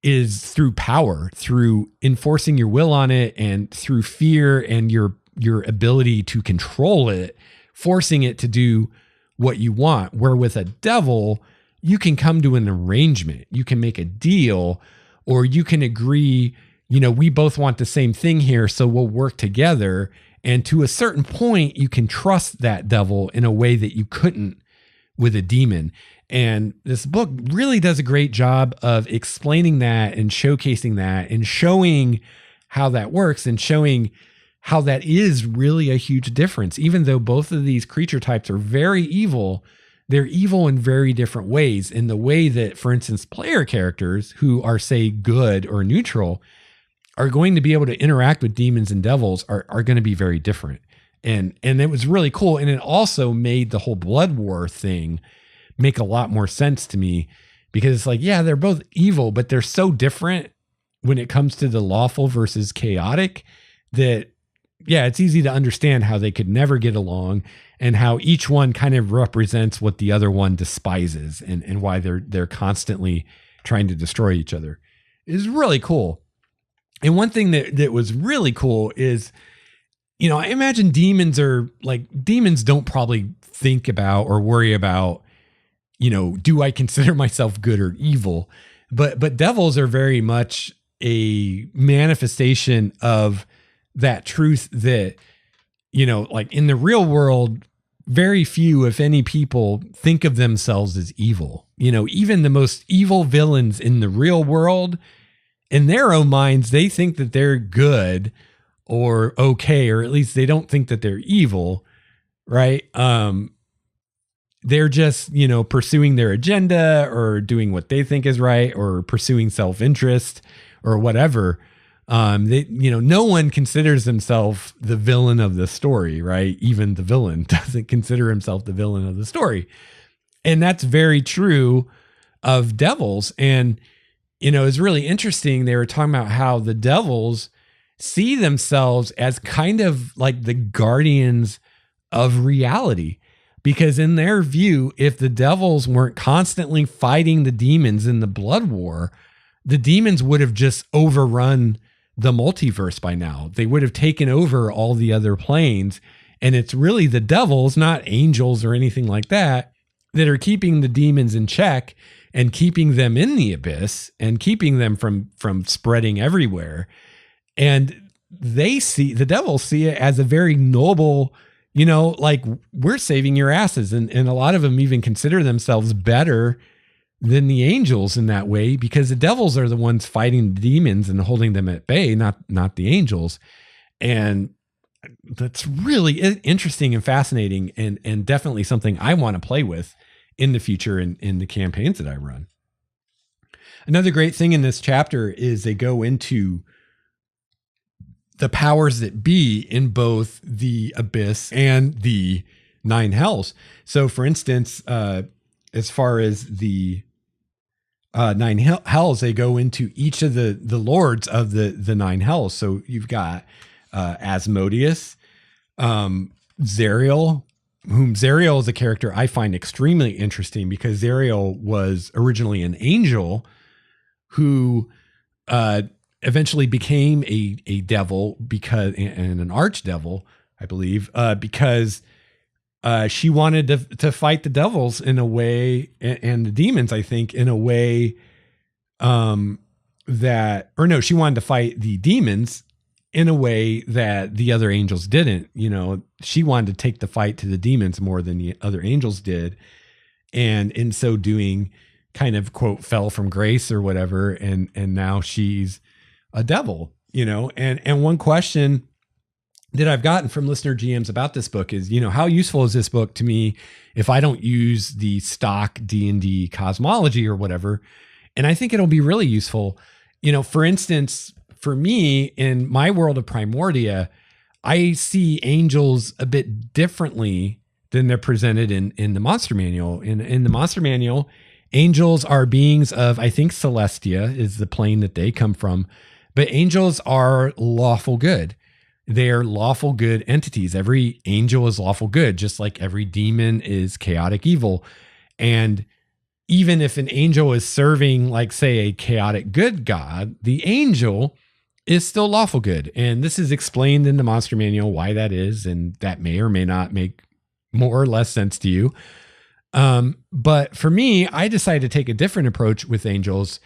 through power, through enforcing your will on it, and through fear and your ability to control it, forcing it to do what you want. Where with a devil, you can come to an arrangement, you can make a deal, or you can agree, we both want the same thing here, so we'll work together. And to a certain point, you can trust that devil in a way that you couldn't with a demon. And this book really does a great job of explaining that and showcasing that and showing how that works and showing how that is really a huge difference. Even though both of these creature types are very evil, they're evil in very different ways. In the way that, for instance, player characters who are, say, good or neutral are going to be able to interact with demons and devils are going to be very different. And it was really cool. And it also made the whole blood war thing make a lot more sense to me, because it's like, yeah, they're both evil, but they're so different when it comes to the lawful versus chaotic that, yeah, it's easy to understand how they could never get along and how each one kind of represents what the other one despises and why they're constantly trying to destroy each other. It's really cool. And one thing that was really cool is, I imagine demons don't probably think about or worry about, do I consider myself good or evil? But devils are very much a manifestation of that truth that, like in the real world, very few, if any, people think of themselves as evil. Even the most evil villains in the real world, in their own minds, they think that they're good or okay, or at least they don't think that they're evil, right? They're just, pursuing their agenda or doing what they think is right or pursuing self-interest or whatever. No one considers themselves the villain of the story, right? Even the villain doesn't consider himself the villain of the story. And that's very true of devils. And, it's really interesting. They were talking about how the devils see themselves as kind of like the guardians of reality. Because in their view, if the devils weren't constantly fighting the demons in the blood war, the demons would have just overrun the multiverse by now. They would have taken over all the other planes. And it's really the devils, not angels or anything like that are keeping the demons in check and keeping them in the abyss and keeping them from spreading everywhere. And the devils see it as a very noble, like, we're saving your asses. And a lot of them even consider themselves better than the angels in that way, because the devils are the ones fighting the demons and holding them at bay, not the angels. And that's really interesting and fascinating, and definitely something I want to play with in the future in the campaigns that I run. Another great thing in this chapter is they go into the powers that be in both the abyss and the nine hells. So for instance, as far as the nine hells, they go into each of the lords of the nine hells. So you've got Asmodeus, Zariel, whom Zariel is a character I find extremely interesting, because Zariel was originally an angel who eventually became a devil and an archdevil, I believe, because she wanted to fight the devils in a way, and the demons, I think, in a way she wanted to fight the demons in a way that the other angels didn't. She wanted to take the fight to the demons more than the other angels did. And in so doing, kind of, quote, fell from grace or whatever. And now she's a devil, and one question that I've gotten from listener GMs about this book is, how useful is this book to me if I don't use the stock D&D cosmology or whatever? And I think it'll be really useful. For instance, for me, in my world of Primordia, I see angels a bit differently than they're presented in the Monster Manual. In the Monster Manual, angels are beings of, I think Celestia is the plane that they come from, but angels are lawful good. They are lawful good entities. Every angel is lawful good, just like every demon is chaotic evil. And even if an angel is serving, like, say, a chaotic good god, the angel is still lawful good. And this is explained in the Monster Manual why that is, and that may or may not make more or less sense to you. But for me, I decided to take a different approach with angels.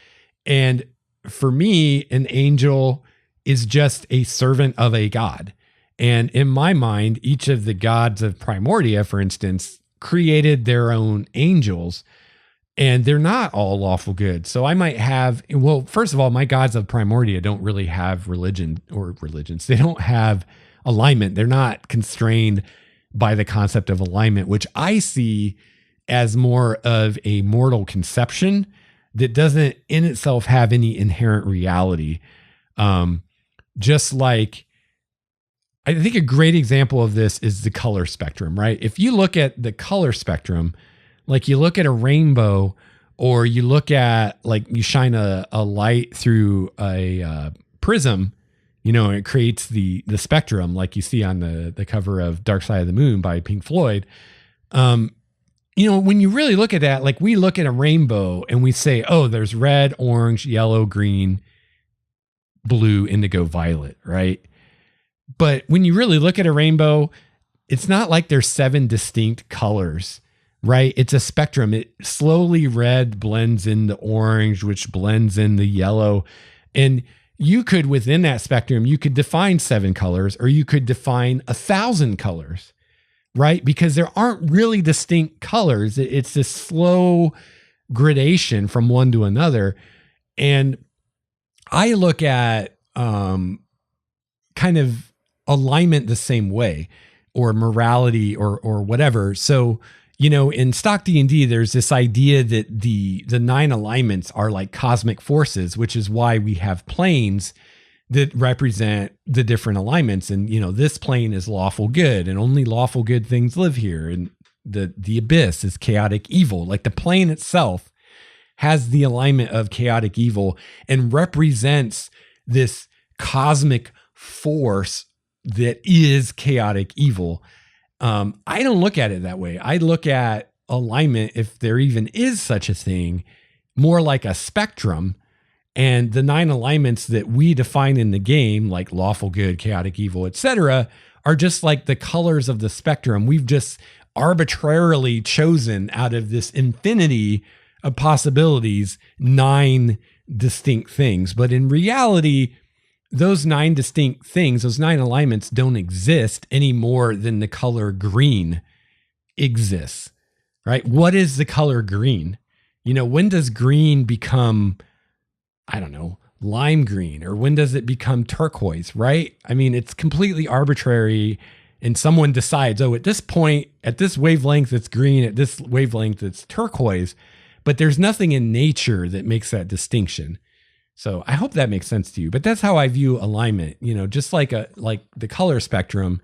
And for me, an angel is just a servant of a god. And in my mind, each of the gods of Primordia, for instance, created their own angels, and they're not all lawful good. So I might have, well, first of all, my gods of Primordia don't really have religion or religions. They don't have alignment. They're not constrained by the concept of alignment, which I see as more of a mortal conception that doesn't in itself have any inherent reality. Just like, I think a great example of this is the color spectrum, right? If you look at the color spectrum, like you look at a rainbow, or you look at, like, you shine a light through a prism, and it creates the spectrum, like you see on the cover of Dark Side of the Moon by Pink Floyd. When you really look at that, like, we look at a rainbow and we say, oh, there's red, orange, yellow, green, blue, indigo, violet, right? But when you really look at a rainbow, it's not like there's 7 distinct colors, right? It's a spectrum. It slowly, red blends into orange, which blends in the yellow. And you could, within that spectrum, you could define 7 colors, or you could define 1,000 colors, right? Because there aren't really distinct colors. It's this slow gradation from one to another. And I look at kind of alignment the same way, or morality, or whatever. So, in stock D&D, there's this idea that the 9 alignments are like cosmic forces, which is why we have planes that represent the different alignments. And, this plane is lawful good, and only lawful good things live here. And the abyss is chaotic evil. Like, the plane itself has the alignment of chaotic evil and represents this cosmic force that is chaotic evil. I don't look at it that way. I look at alignment, if there even is such a thing, more like a spectrum. And the 9 alignments that we define in the game, like lawful good, chaotic evil, etc., are just like the colors of the spectrum. We've just arbitrarily chosen out of this infinity of possibilities 9 distinct things. But in reality, those 9 distinct things, those 9 alignments, don't exist any more than the color green exists, right? What is the color green? When does green become, I don't know, lime green, or when does it become turquoise, right? I mean, it's completely arbitrary, and someone decides, oh, at this point, at this wavelength, it's green, at this wavelength, it's turquoise, but there's nothing in nature that makes that distinction. So I hope that makes sense to you, but that's how I view alignment, just like the color spectrum,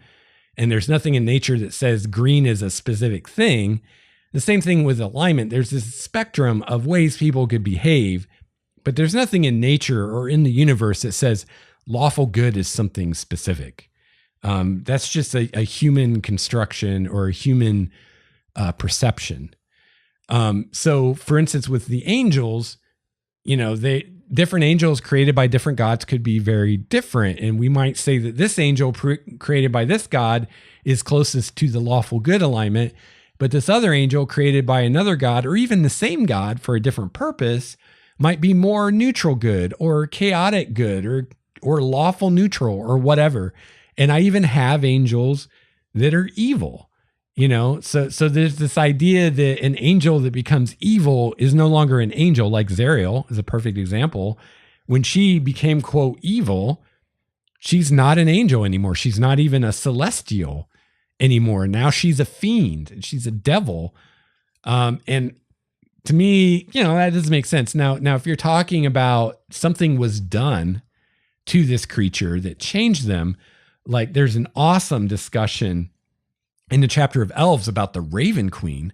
and there's nothing in nature that says green is a specific thing. The same thing with alignment. There's this spectrum of ways people could behave, but there's nothing in nature or in the universe that says lawful good is something specific. That's just a human construction or a human perception. So for instance, with the angels, different angels created by different gods could be very different. And we might say that this angel created by this god is closest to the lawful good alignment, but this other angel created by another god, or even the same god for a different purpose, might be more neutral good, or chaotic good, or lawful neutral, or whatever. And I even have angels that are evil. So there's this idea that an angel that becomes evil is no longer an angel, like Zariel is a perfect example. When she became, quote, evil, she's not an angel anymore. She's not even a celestial anymore. Now she's a fiend, and she's a devil. And to me, that doesn't make sense. Now, if you're talking about something was done to this creature that changed them, like there's an awesome discussion in the chapter of elves about the Raven Queen,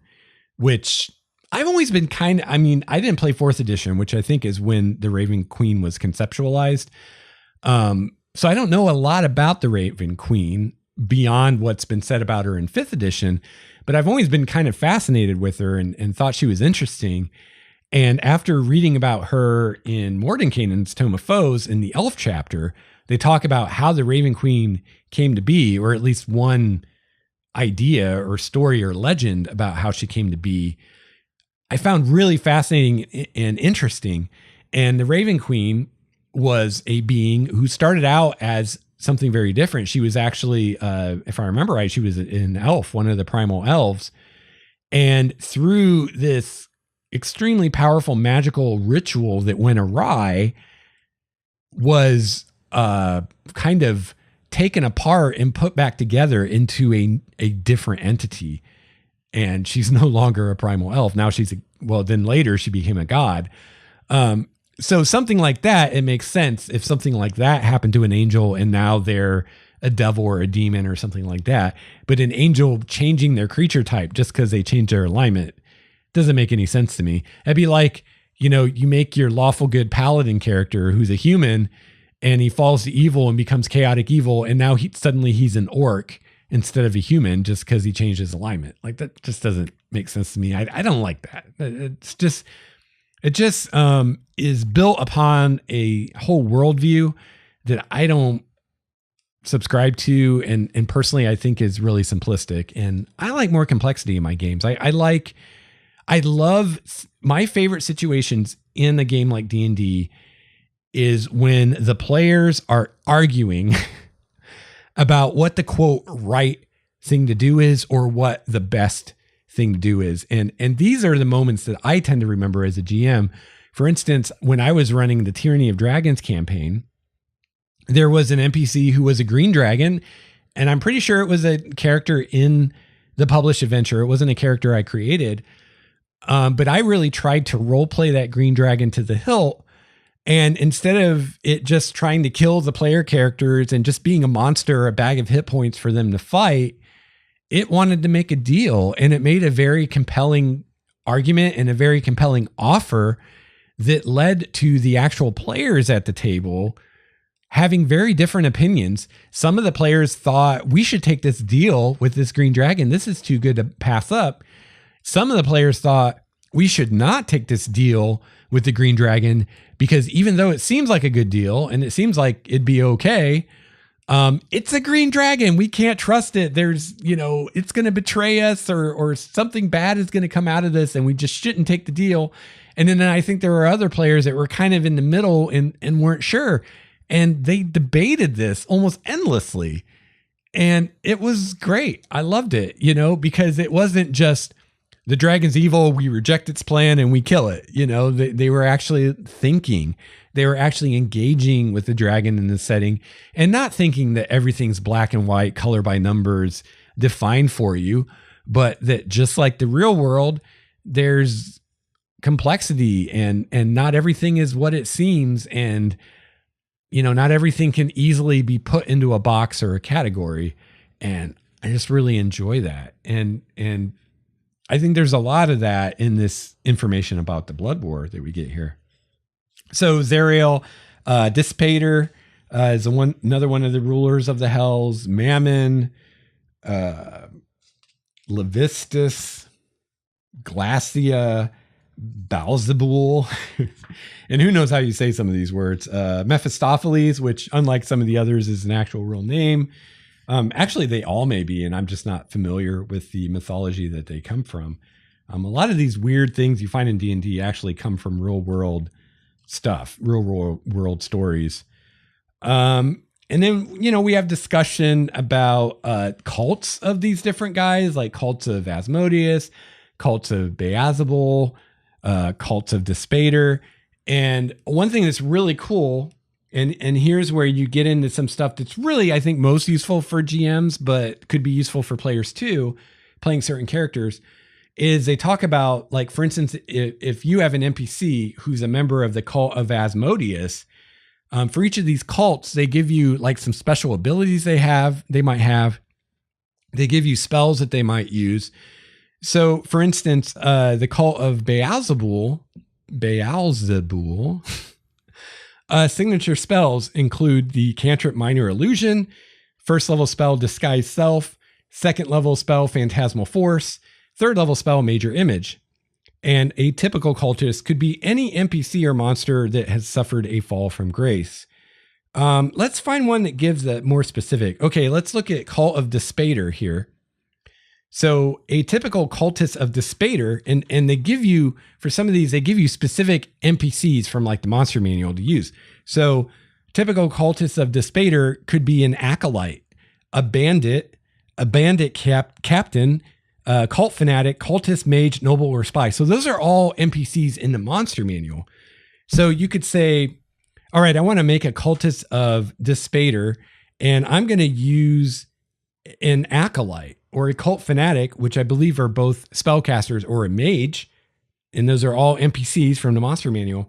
which I've always been I didn't play 4th edition, which I think is when the Raven Queen was conceptualized. So I don't know a lot about the Raven Queen beyond what's been said about her in 5th edition, but I've always been kind of fascinated with her and thought she was interesting. And after reading about her in Mordenkainen's Tome of Foes in the elf chapter, they talk about how the Raven Queen came to be, or at least one idea or story or legend about how she came to be, I found really fascinating and interesting. And the Raven Queen was a being who started out as something very different. She was actually, if I remember right, she was an elf, one of the primal elves. And through this extremely powerful magical ritual that went awry, was kind of taken apart and put back together into a different entity. And she's no longer a primal elf. Now then later she became a god. So something like that, it makes sense if something like that happened to an angel and now they're a devil or a demon or something like that. But an angel changing their creature type just because they change their alignment doesn't make any sense to me. It'd be like, you make your lawful good paladin character who's a human and he falls to evil and becomes chaotic evil. And now suddenly he's an orc instead of a human just because he changed his alignment. Like that just doesn't make sense to me. I don't like that. It just is built upon a whole worldview that I don't subscribe to, and personally I think is really simplistic. And I like more complexity in my games. I love my favorite situations in a game like D&D is when the players are arguing about what the quote right thing to do is or what the best thing to do is. And these are the moments that I tend to remember as a GM. For instance, when I was running the Tyranny of Dragons campaign, there was an NPC who was a green dragon, and I'm pretty sure it was a character in the published adventure. It wasn't a character I created. But I really tried to role play that green dragon to the hilt. And instead of it just trying to kill the player characters and just being a monster, a bag of hit points for them to fight, it wanted to make a deal. And it made a very compelling argument and a very compelling offer that led to the actual players at the table having very different opinions. Some of the players thought we should take this deal with this green dragon. This is too good to pass up. Some of the players thought we should not take this deal with the green dragon because even though it seems like a good deal and it seems like it'd be okay, it's a green dragon. We can't trust it. There's, it's going to betray us or something bad is going to come out of this and we just shouldn't take the deal. And then I think there were other players that were kind of in the middle and weren't sure. And they debated this almost endlessly. And it was great. I loved it, because it wasn't just the dragon's evil, we reject its plan and we kill it. They were actually thinking, they were actually engaging with the dragon in the setting and not thinking that everything's black and white, color by numbers defined for you, but that just like the real world, there's complexity and not everything is what it seems. And, not everything can easily be put into a box or a category. And I just really enjoy that. And I think there's a lot of that in this information about the Blood War that we get here. So Zariel, Dissipator is another one of the rulers of the Hells. Mammon, Levistus, Glacia, Balzabul, and who knows how you say some of these words. Mephistopheles, which unlike some of the others is an actual real name. Actually, they all may be, and I'm just not familiar with the mythology that they come from. A lot of these weird things you find in D&D actually come from real world stuff, real world stories. And then, we have discussion about cults of these different guys, like cults of Asmodeus, cults of Beelzebul, cults of Dissipator. And one thing that's really cool, and here's where you get into some stuff that's really, I think, most useful for GMs, but could be useful for players too, playing certain characters, is they talk about, like, for instance, if you have an NPC who's a member of the cult of Asmodeus, for each of these cults, they give you like some special abilities they might have. They give you spells that they might use. So, for instance, the cult of Beelzebul, signature spells include the cantrip Minor Illusion, first level spell Disguise Self, second level spell Phantasmal Force, third level spell Major Image. And a typical cultist could be any NPC or monster that has suffered a fall from grace. Let's find one that gives that more specific. Okay, let's look at Cult of Despater here. So a typical cultist of Despater, and they give you, for some of these, they give you specific NPCs from like the monster manual to use. So typical cultist of Despater could be an acolyte, a bandit captain, cult fanatic, cultist, mage, noble, or spy. So those are all NPCs in the monster manual. So you could say, all right, I want to make a cultist of Despater, and I'm going to use an acolyte or a cult fanatic, which I believe are both spellcasters, or a mage. And those are all NPCs from the monster manual.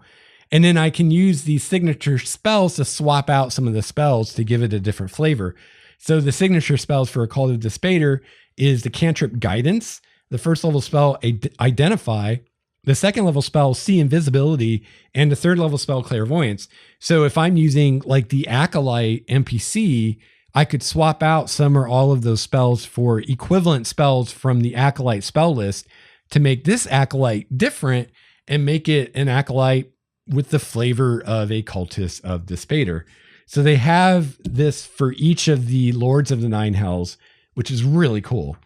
And then I can use these signature spells to swap out some of the spells to give it a different flavor. So the signature spells for a Cult of Despater is the cantrip Guidance, the first level spell Identify, the second level spell See Invisibility, and the third level spell Clairvoyance. So if I'm using like the acolyte NPC, I could swap out some or all of those spells for equivalent spells from the acolyte spell list to make this acolyte different and make it an acolyte with the flavor of a cultist of Despater. So they have this for each of the Lords of the Nine Hells, which is really cool.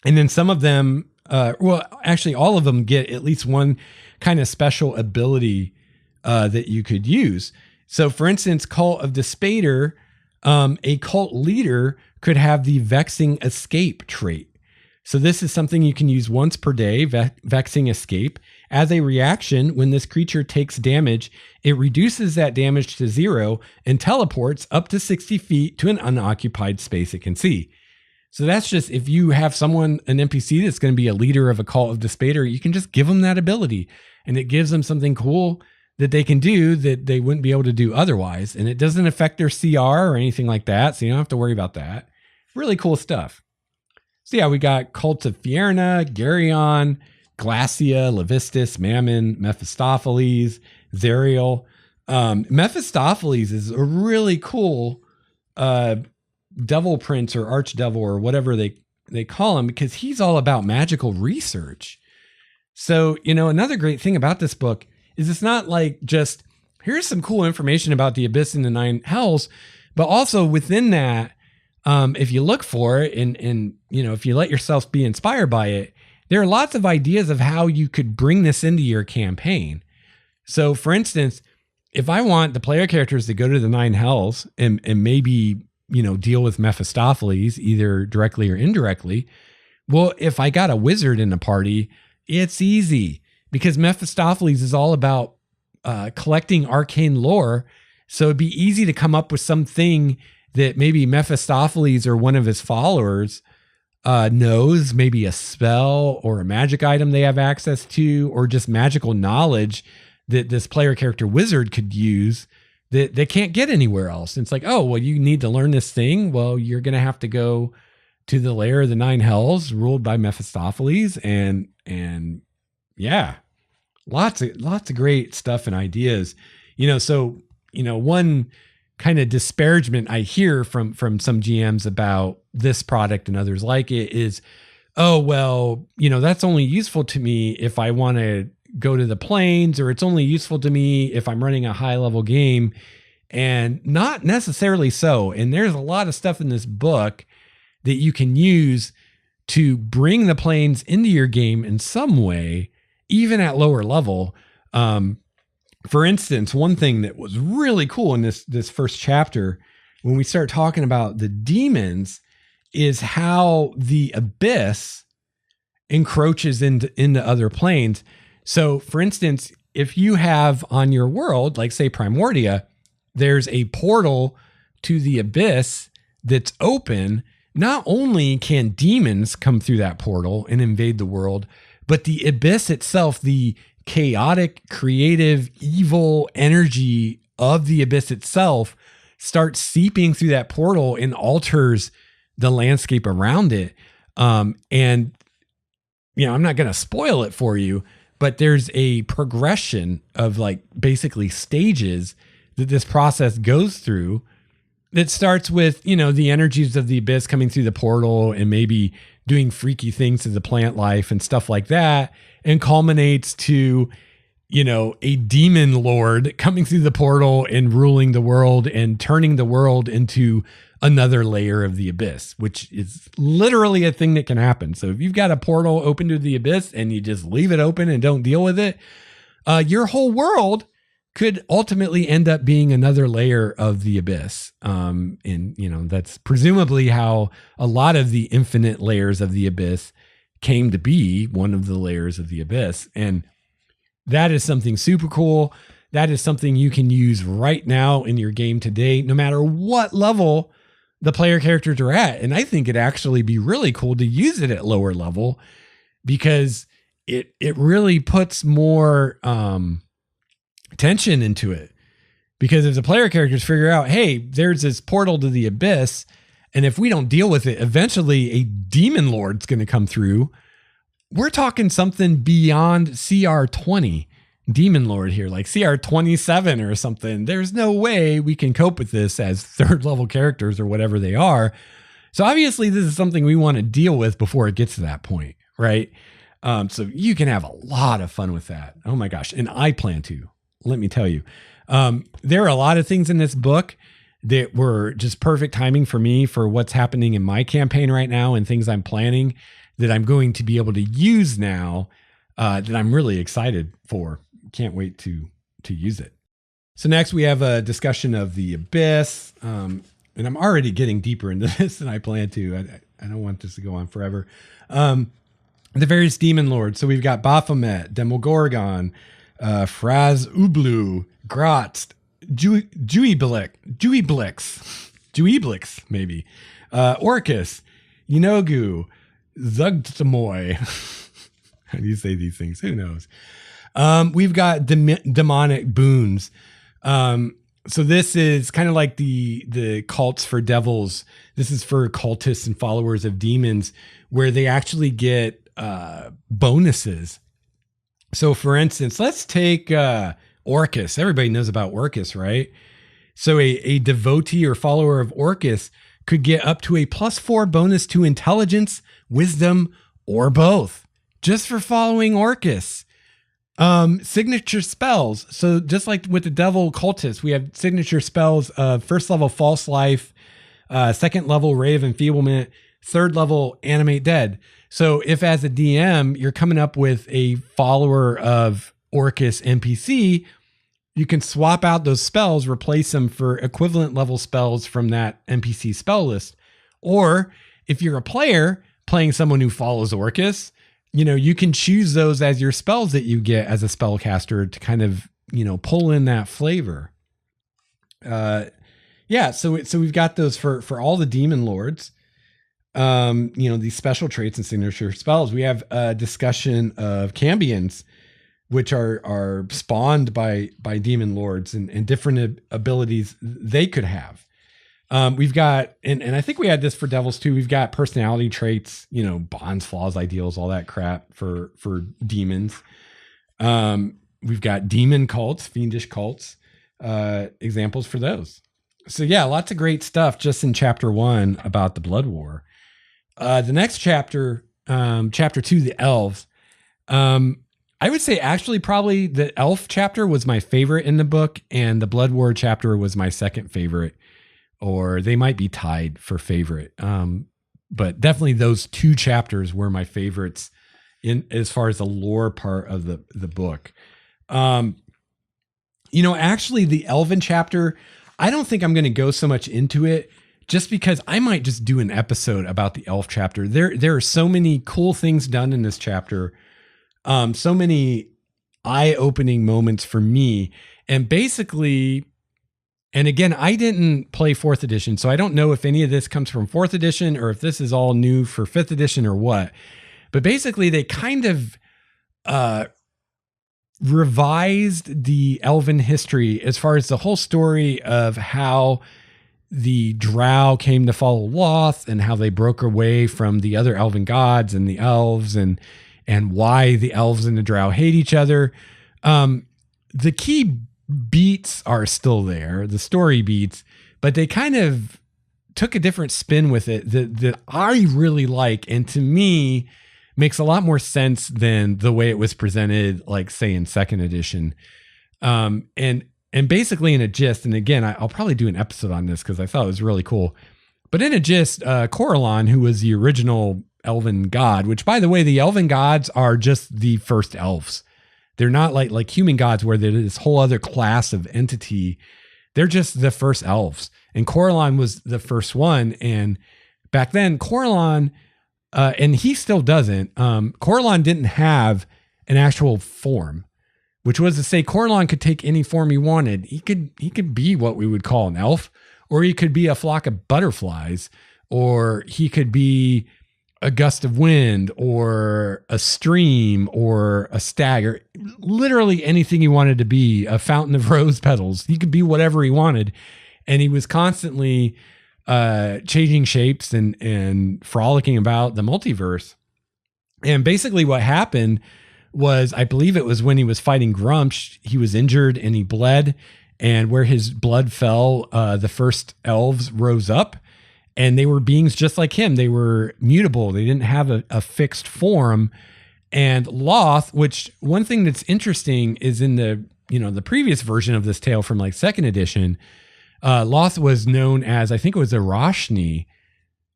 And then some of them, actually all of them get at least one kind of special ability that you could use. So for instance, Cult of Despater, a cult leader could have the Vexing Escape trait. So this is something you can use once per day, Vexing Escape. As a reaction, when this creature takes damage, it reduces that damage to 0 and teleports up to 60 feet to an unoccupied space it can see. So that's just, if you have someone, an NPC that's going to be a leader of a Cult of Despater, you can just give them that ability, and it gives them something cool that they can do that they wouldn't be able to do otherwise. And it doesn't affect their CR or anything like that. So you don't have to worry about that. Really cool stuff. So yeah, we got Cult of Fierna, Geryon, Glacia, Levistus, Mammon, Mephistopheles, Zerial. Mephistopheles is a really cool devil prince or archdevil or whatever they call him, because he's all about magical research. So, another great thing about this book is it's not like just, here's some cool information about the Abyss and the Nine Hells, but also within that, if you look for it and if you let yourself be inspired by it, there are lots of ideas of how you could bring this into your campaign. So for instance, if I want the player characters to go to the Nine Hells and maybe, deal with Mephistopheles either directly or indirectly, well, if I got a wizard in the party, it's easy, because Mephistopheles is all about collecting arcane lore. So it'd be easy to come up with something that maybe Mephistopheles or one of his followers knows, maybe a spell or a magic item they have access to, or just magical knowledge that this player character wizard could use that they can't get anywhere else. And it's like, oh, well, you need to learn this thing. Well, you're going to have to go to the lair of the Nine Hells ruled by Mephistopheles. And yeah, lots of great stuff and ideas, so, one kind of disparagement I hear from some GMs about this product and others like it is, oh, well, that's only useful to me if I want to go to the plains, or it's only useful to me if I'm running a high level game. And not necessarily so. And there's a lot of stuff in this book that you can use to bring the plains into your game in some way, even at lower level. For instance, one thing that was really cool in this first chapter, when we start talking about the demons, is how the abyss encroaches into other planes. So for instance, if you have on your world, like say Primordia, there's a portal to the abyss that's open, not only can demons come through that portal and invade the world, but the abyss itself, the chaotic, creative, evil energy of the abyss itself, starts seeping through that portal and alters the landscape around it. And, I'm not going to spoil it for you, but there's a progression of like basically stages that this process goes through that starts with, the energies of the abyss coming through the portal and maybe doing freaky things to the plant life and stuff like that, and culminates to, a demon lord coming through the portal and ruling the world and turning the world into another layer of the abyss, which is literally a thing that can happen. So if you've got a portal open to the abyss and you just leave it open and don't deal with it, your whole world could ultimately end up being another layer of the abyss. And, that's presumably how a lot of the infinite layers of the abyss came to be, one of the layers of the abyss. And that is something super cool. That is something you can use right now in your game today, no matter what level the player characters are at. And I think it'd actually be really cool to use it at lower level, because it really puts more tension into it. Because if the player characters figure out, hey, there's this portal to the abyss, and if we don't deal with it, eventually a demon lord's going to come through. We're talking something beyond CR 20 demon lord here, like CR 27 or something. There's no way we can cope with this as third level characters or whatever they are. So obviously this is something we want to deal with before it gets to that point, right? So you can have a lot of fun with that. Oh my gosh. And I plan to, let me tell you. There are a lot of things in this book that were just perfect timing for me for what's happening in my campaign right now and things I'm planning that I'm going to be able to use now, that I'm really excited for. Can't wait to use it. So next we have a discussion of the abyss. And I'm already getting deeper into this than I plan to. I don't want this to go on forever. The various demon lords. So we've got Baphomet, Demogorgon, Fraz Ublu, Grotz, Juiblix, maybe, Orcus, Yinogu, Zugtamoy. How do you say these things? Who knows? We've got demonic boons. So this is kind of like the cults for devils. This is for cultists and followers of demons, where they actually get bonuses. So for instance, let's take Orcus. Everybody knows about Orcus, right? So a devotee or follower of Orcus could get up to a +4 bonus to intelligence, wisdom, or both, just for following Orcus. Signature spells. So just like with the devil cultists, we have signature spells of first level false life, second level ray of enfeeblement, third level animate dead. So if as a DM, you're coming up with a follower of Orcus NPC, you can swap out those spells, replace them for equivalent level spells from that NPC spell list. Or if you're a player playing someone who follows Orcus, you can choose those as your spells that you get as a spellcaster to kind of, pull in that flavor. So we've got those for all the demon lords. These special traits and signature spells. We have a discussion of cambions, which are spawned by demon lords and different abilities they could have. We've got, and I think we had this for devils too. We've got personality traits, bonds, flaws, ideals, all that crap for demons. We've got demon cults, fiendish cults, examples for those. So yeah, lots of great stuff just in chapter 1 about the blood war. The next chapter, chapter 2, the elves. I would say actually probably the elf chapter was my favorite in the book, and the blood war chapter was my second favorite, or they might be tied for favorite. But definitely those two chapters were my favorites in as far as the lore part of the book. Actually the elven chapter, I don't think I'm going to go so much into it, just because I might just do an episode about the elf chapter. There are so many cool things done in this chapter. So many eye-opening moments for me. And basically, And again, I didn't play 4th edition, so I don't know if any of this comes from 4th edition or if this is all new for 5th edition or what. But basically, they kind of revised the elven history as far as the whole story of how the drow came to follow Loth and how they broke away from the other elven gods and the elves, and why the elves and the drow hate each other. The key beats are still there, the story beats, but they kind of took a different spin with it that I really like, and to me makes a lot more sense than the way it was presented, like say in 2nd edition. And basically in a gist, and again, I'll probably do an episode on this because I thought it was really cool. But in a gist, Corellon, who was the original elven god, which by the way, the elven gods are just the first elves. They're not like human gods where there's this whole other class of entity. They're just the first elves. And Corellon was the first one. And back then, Corellon, and he still doesn't, Corellon didn't have an actual form, which was to say Corellon could take any form he wanted. He could be what we would call an elf, or he could be a flock of butterflies, or he could be a gust of wind, or a stream, or a stag, or literally anything he wanted to be, a fountain of rose petals. He could be whatever he wanted. And he was constantly changing shapes and frolicking about the multiverse. And basically what happened was, I believe it was when he was fighting Grumsh, he was injured and he bled, and where his blood fell, the first elves rose up, and they were beings just like him. They were mutable. They didn't have a fixed form. And Loth, which one thing that's interesting is in the previous version of this tale from like 2nd edition, Loth was known as, I think it was a Roshni,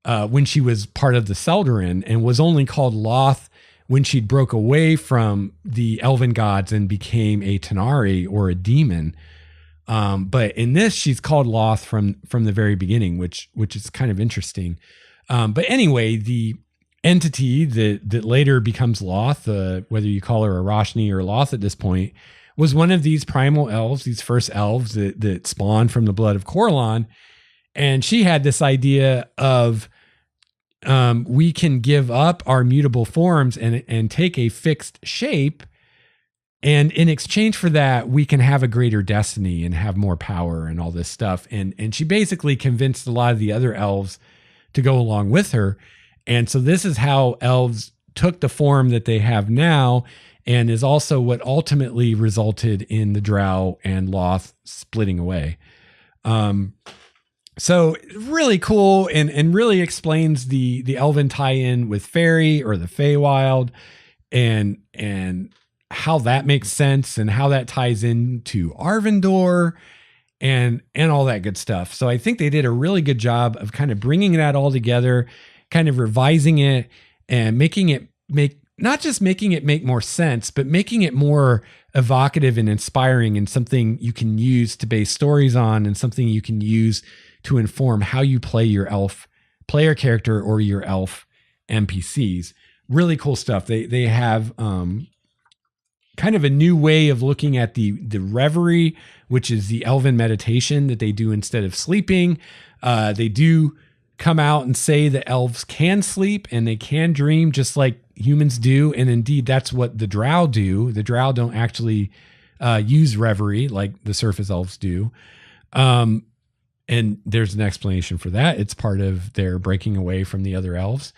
when she was part of the Seldarin, and was only called Loth when she broke away from the elven gods and became a Tanari or a demon. But in this, she's called Loth from the very beginning, which is kind of interesting. But anyway, the entity that later becomes Loth, whether you call her a Roshni or Loth at this point, was one of these primal elves, these first elves that spawned from the blood of Corellon. And she had this idea of, we can give up our mutable forms and take a fixed shape. And in exchange for that, we can have a greater destiny and have more power and all this stuff. And she basically convinced a lot of the other elves to go along with her. And so this is how elves took the form that they have now, and is also what ultimately resulted in the Drow and Loth splitting away. So really cool, and really explains the elven tie-in with fairy or the Feywild, and how that makes sense, and how that ties into Arvindor and all that good stuff. So I think they did a really good job of kind of bringing that all together, kind of revising it and making it not just making it make more sense, but making it more evocative and inspiring, and something you can use to base stories on, and something you can use to inform how you play your elf player character or your elf NPCs. Really cool stuff. They have kind of a new way of looking at the reverie, which is the elven meditation that they do instead of sleeping. They do come out and say that elves can sleep and they can dream just like humans do. And indeed, that's what the Drow do. The Drow don't actually use reverie like the surface elves do. And there's an explanation for that. It's part of their breaking away from the other elves.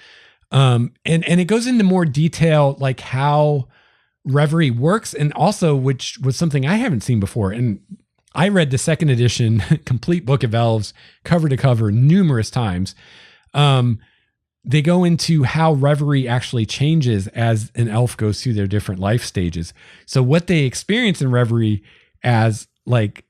And it goes into more detail, like how reverie works, and also, which was something I haven't seen before. And I read the 2nd edition complete book of elves cover to cover numerous times. They go into how reverie actually changes as an elf goes through their different life stages. So what they experience in reverie as like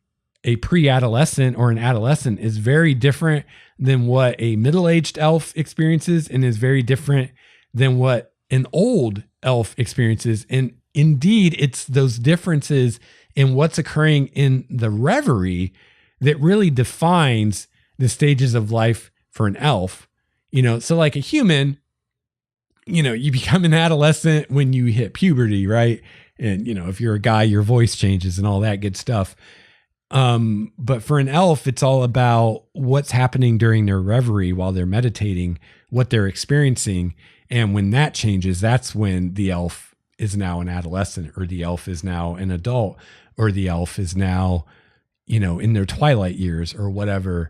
a pre-adolescent or an adolescent is very different than what a middle-aged elf experiences, and is very different than what an old elf experiences. And indeed, it's those differences in what's occurring in the reverie that really defines the stages of life for an elf. So like a human, you become an adolescent when you hit puberty, right? And, if you're a guy, your voice changes and all that good stuff. But for an elf, it's all about what's happening during their reverie while they're meditating, what they're experiencing. And when that changes, that's when the elf is now an adolescent, or the elf is now an adult, or the elf is now, in their twilight years or whatever.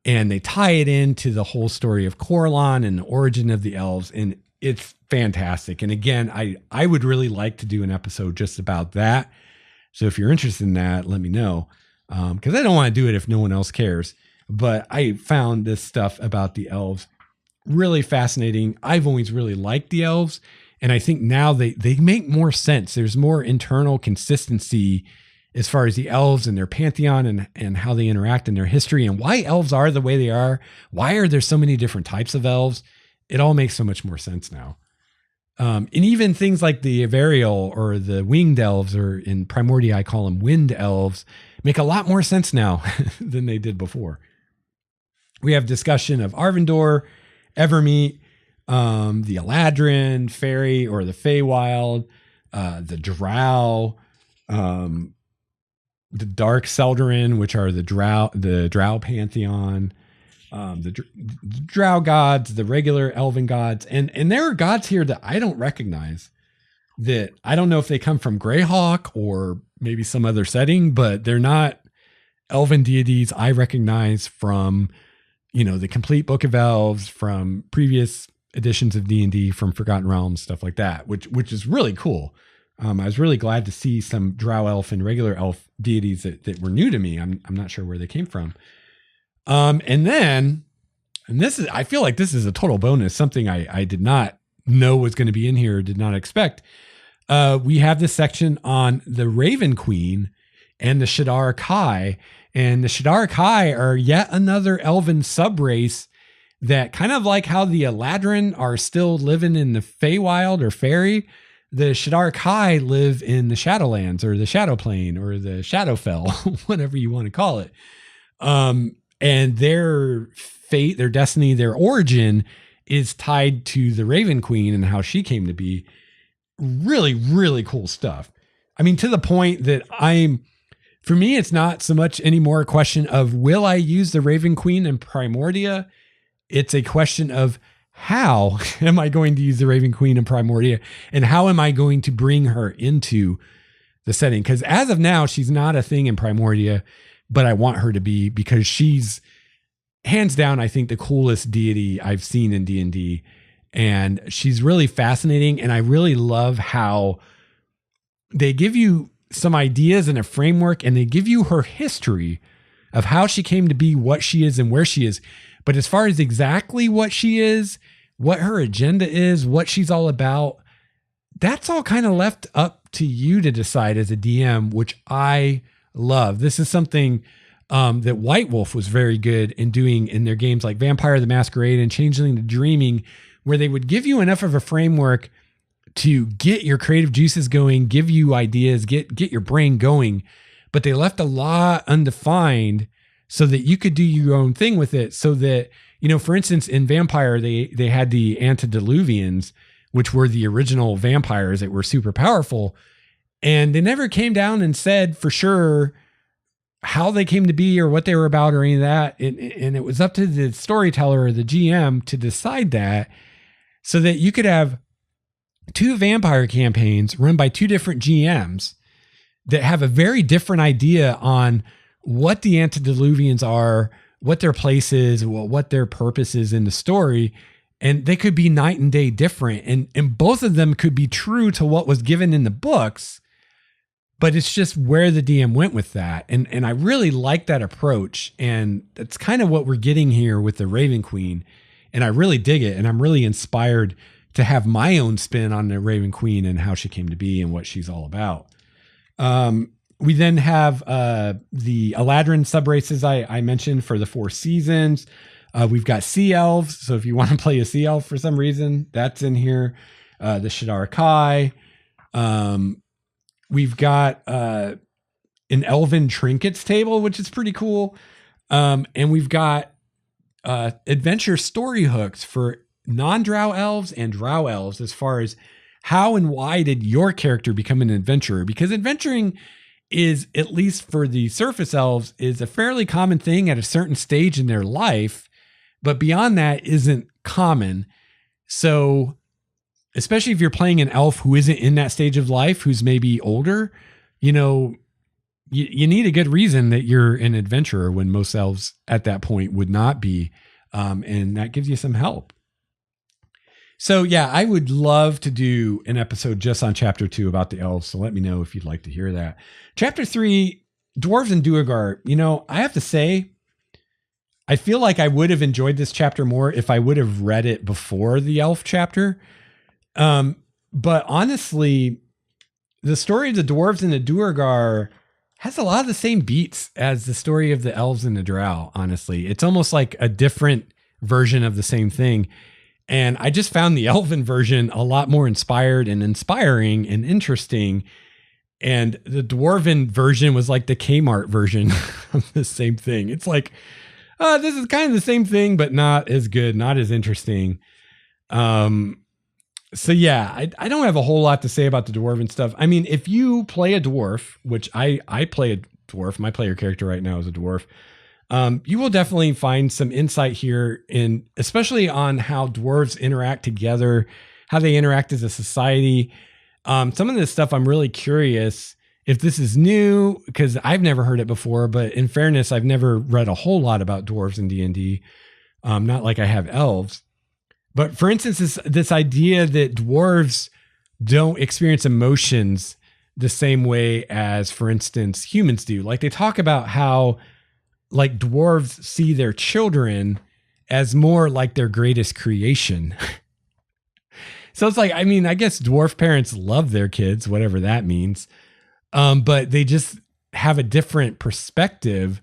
And they tie it into the whole story of Corlon and the origin of the elves. And it's fantastic. And again, I would really like to do an episode just about that. So if you're interested in that, let me know. Because I don't want to do it if no one else cares. But I found this stuff about the elves really fascinating. I've always really liked the elves. And I think now they make more sense. There's more internal consistency as far as the elves and their pantheon and how they interact in their history and why elves are the way they are. Why are there so many different types of elves? It all makes so much more sense now. And even things like the Averial or the winged elves, or in Primordia, I call them wind elves, make a lot more sense now than they did before. We have discussion of Arvindor, Evermeet, the Eladrin, Fairy or the Feywild, the Drow, the Dark Seldarin, which are the Drow pantheon, the Drow gods, the regular elven gods. And there are gods here that I don't recognize, that I don't know if they come from Greyhawk or maybe some other setting, but they're not elven deities I recognize from, the complete Book of Elves, from previous editions of D&D, from Forgotten Realms, stuff like that, which is really cool. I was really glad to see some Drow elf and regular elf deities that were new to me. I'm not sure where they came from. And I feel like this is a total bonus, something I did not know was going to be in here, did not expect. We have this section on the Raven Queen and the Shadar Kai. And the Shadar Kai are yet another elven subrace that, kind of like how the Eladrin are still living in the Feywild or Fairy, the Shadar Kai live in the Shadowlands or the Shadow Plane or the Shadowfell, whatever you want to call it. And their fate, their destiny, their origin is tied to the Raven Queen and how she came to be. Really, really cool stuff. I mean, to the point that for me, it's not so much anymore a question of, will I use the Raven Queen in Primordia? It's a question of, how am I going to use the Raven Queen in Primordia, and how am I going to bring her into the setting? Because as of now, she's not a thing in Primordia, but I want her to be, because she's hands down, I think, the coolest deity I've seen in D&D. And she's really fascinating. And I really love how they give you some ideas and a framework, and they give you her history of how she came to be what she is and where she is. But as far as exactly what she is, what her agenda is, what she's all about, that's all kind of left up to you to decide as a DM, which I love. This is something that White Wolf was very good in doing in their games like Vampire the Masquerade and Changeling the Dreaming, where they would give you enough of a framework to get your creative juices going, give you ideas, get your brain going, but they left a lot undefined so that you could do your own thing with it. So that, for instance, in Vampire, they had the Antediluvians, which were the original vampires that were super powerful. And they never came down and said for sure how they came to be or what they were about or any of that. And it was up to the storyteller or the GM to decide that, so that you could have two vampire campaigns run by two different GMs that have a very different idea on what the Antediluvians are, what their place is, what their purpose is in the story. And they could be night and day different. And both of them could be true to what was given in the books, but it's just where the DM went with that. And I really like that approach. And that's kind of what we're getting here with the Raven Queen. And I really dig it. And I'm really inspired to have my own spin on the Raven Queen and how she came to be and what she's all about. We then have the Eladrin subraces I mentioned for the 4 seasons. We've got Sea Elves. So if you want to play a Sea Elf for some reason, that's in here. The Shadar Kai. We've got an Elven Trinkets table, which is pretty cool. And we've got adventure story hooks for non-drow elves and drow elves, as far as how and why did your character become an adventurer? Because adventuring is, at least for the surface elves, is a fairly common thing at a certain stage in their life, but beyond that isn't common. So especially if you're playing an elf who isn't in that stage of life, who's maybe older, you know, you need a good reason that you're an adventurer when most elves at that point would not be. And that gives you some help. So yeah, I would love to do an episode just on chapter 2 about the elves. So let me know if you'd like to hear that. Chapter 3, Dwarves and Duergar. You know, I have to say, I feel like I would have enjoyed this chapter more if I would have read it before the elf chapter. But honestly, the story of the dwarves and the Duergar has a lot of the same beats as the story of the elves and the drow. Honestly, it's almost like a different version of the same thing. And I just found the elven version a lot more inspired and inspiring and interesting. And the dwarven version was like the Kmart version of the same thing. It's like, this is kind of the same thing, but not as good, not as interesting. So yeah, I don't have a whole lot to say about the dwarven stuff. I mean, if you play a dwarf, which I play a dwarf, my player character right now is a dwarf. You will definitely find some insight here, in especially on how dwarves interact together, how they interact as a society. Some of this stuff I'm really curious if this is new, because I've never heard it before. But in fairness, I've never read a whole lot about dwarves in D&D. Not like I have elves. But for instance, this idea that dwarves don't experience emotions the same way as, for instance, humans do. Like they talk about how like dwarves see their children as more like their greatest creation. So it's like, I mean, I guess dwarf parents love their kids, whatever that means. But they just have a different perspective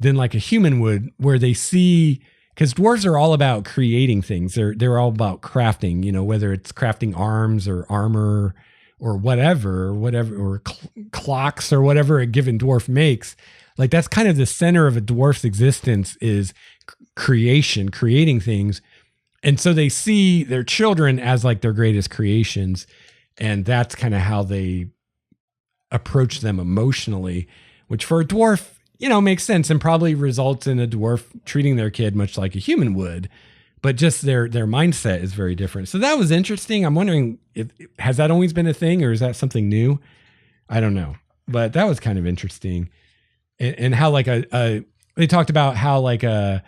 than like a human would, where they see, because dwarves are all about creating things. They're all about crafting, you know, whether it's crafting arms or armor or whatever, or clocks or whatever a given dwarf makes. Like that's kind of the center of a dwarf's existence, is creating things. And so they see their children as like their greatest creations. And that's kind of how they approach them emotionally, which for a dwarf, you know, makes sense and probably results in a dwarf treating their kid much like a human would, but just their mindset is very different. So that was interesting. I'm wondering, has that always been a thing, or is that something new? I don't know, but that was kind of interesting. And how like they talked about how like a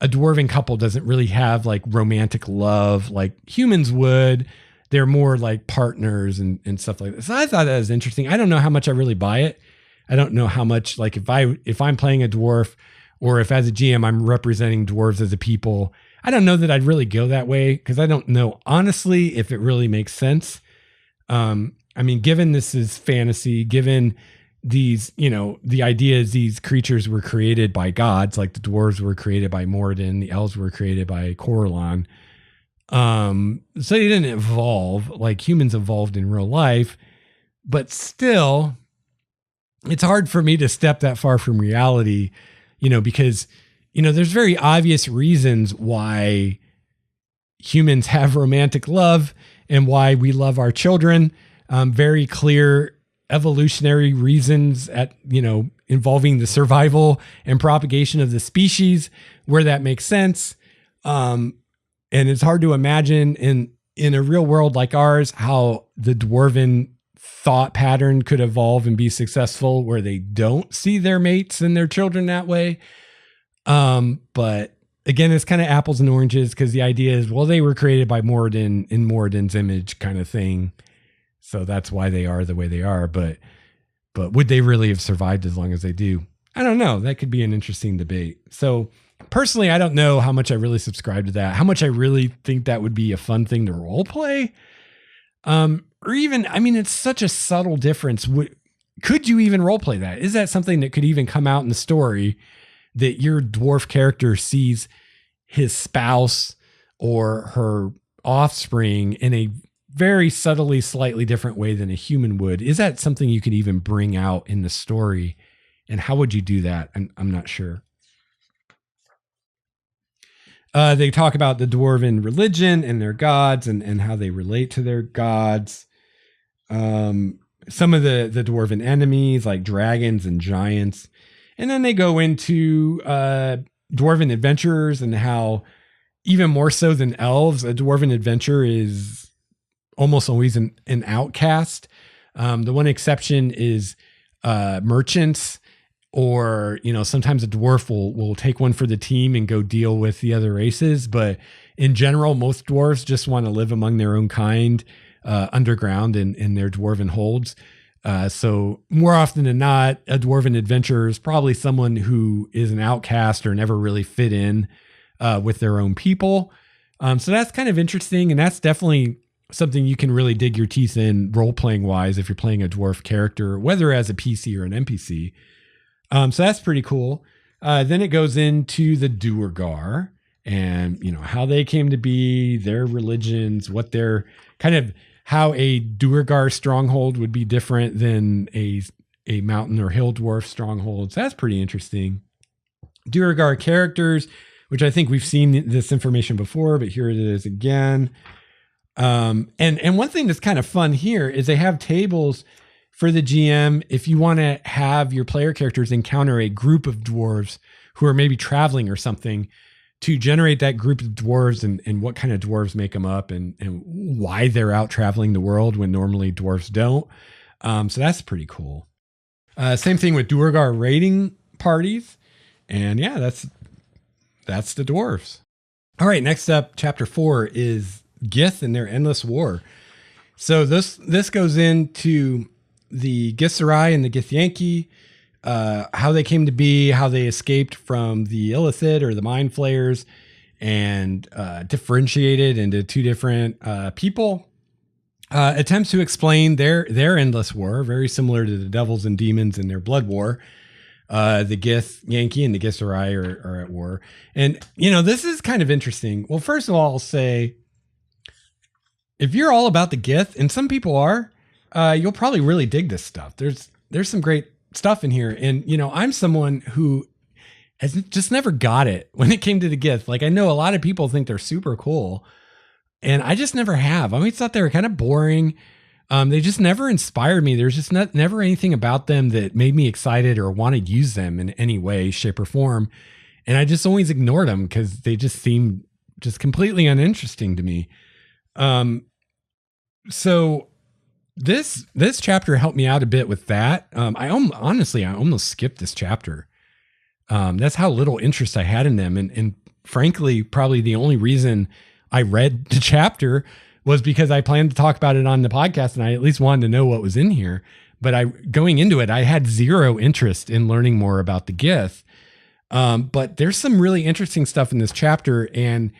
dwarven couple doesn't really have like romantic love like humans would. They're more like partners and stuff like that. So I thought that was interesting. I don't know how much I really buy it. I don't know how much, like if I'm playing a dwarf, or if as a GM I'm representing dwarves as a people, I don't know that I'd really go that way, because I don't know honestly if it really makes sense. I mean, given this is fantasy, given these, you know, the idea is these creatures were created by gods, like the dwarves were created by Morden, the elves were created by Corellon. So they didn't evolve like humans evolved in real life, but still, it's hard for me to step that far from reality, you know, because, you know, there's very obvious reasons why humans have romantic love and why we love our children. Very clear evolutionary reasons involving the survival and propagation of the species, where that makes sense. And it's hard to imagine in a real world like ours, how the dwarven thought pattern could evolve and be successful where they don't see their mates and their children that way. But again, it's kind of apples and oranges, because the idea is, well, they were created by Morden in Morden's image kind of thing. So that's why they are the way they are. But would they really have survived as long as they do? I don't know. That could be an interesting debate. So personally, I don't know how much I really subscribe to that, how much I really think that would be a fun thing to role play. Or even, I mean, it's such a subtle difference. Could you even role play that? Is that something that could even come out in the story, that your dwarf character sees his spouse or her offspring in a very subtly, slightly different way than a human would? Is that something you could even bring out in the story? And how would you do that? I'm not sure. They talk about the dwarven religion and their gods and how they relate to their gods. some of the dwarven enemies like dragons and giants. And then they go into dwarven adventurers and how, even more so than elves, a dwarven adventurer is almost always an outcast. The one exception is merchants, or, you know, sometimes a dwarf will take one for the team and go deal with the other races. But in general, most dwarves just want to live among their own kind, underground in their dwarven holds. So more often than not, a dwarven adventurer is probably someone who is an outcast or never really fit in with their own people. So that's kind of interesting. And that's definitely something you can really dig your teeth in role-playing wise if you're playing a dwarf character, whether as a PC or an NPC. So that's pretty cool. Then it goes into the Duergar and, you know, how they came to be, their religions, what their kind of, how a Duergar stronghold would be different than a mountain or hill dwarf stronghold. So that's pretty interesting. Duergar characters, which I think we've seen this information before, but here it is again. And one thing that's kind of fun here is they have tables for the GM if you want to have your player characters encounter a group of dwarves who are maybe traveling or something, to generate that group of dwarves and what kind of dwarves make them up and why they're out traveling the world when normally dwarves don't. So that's pretty cool. Same thing with Duergar raiding parties. And yeah, that's the dwarves. All right, next up, chapter 4 is Gith and their endless war. So this goes into the Githzerai and the Githyanki, how they came to be, how they escaped from the Illithid or the Mind Flayers, and differentiated into two different people. Attempts to explain their endless war, very similar to the Devils and Demons in their Blood War. The Githyanki and the Githzerai are at war. And, you know, this is kind of interesting. Well, first of all, I'll say, if you're all about the Gith, and some people are, you'll probably really dig this stuff. There's some great stuff in here. And, you know, I'm someone who has just never got it when it came to the Gith. Like, I know a lot of people think they're super cool, and I just never have. I always thought they were kind of boring. They just never inspired me. There's just never anything about them that made me excited or want to use them in any way, shape, or form. And I just always ignored them because they just seemed just completely uninteresting to me. So this chapter helped me out a bit with that. I almost skipped this chapter. That's how little interest I had in them. And frankly, probably the only reason I read the chapter was because I planned to talk about it on the podcast, and I at least wanted to know what was in here. But going into it, I had zero interest in learning more about the Gith. But there's some really interesting stuff in this chapter, and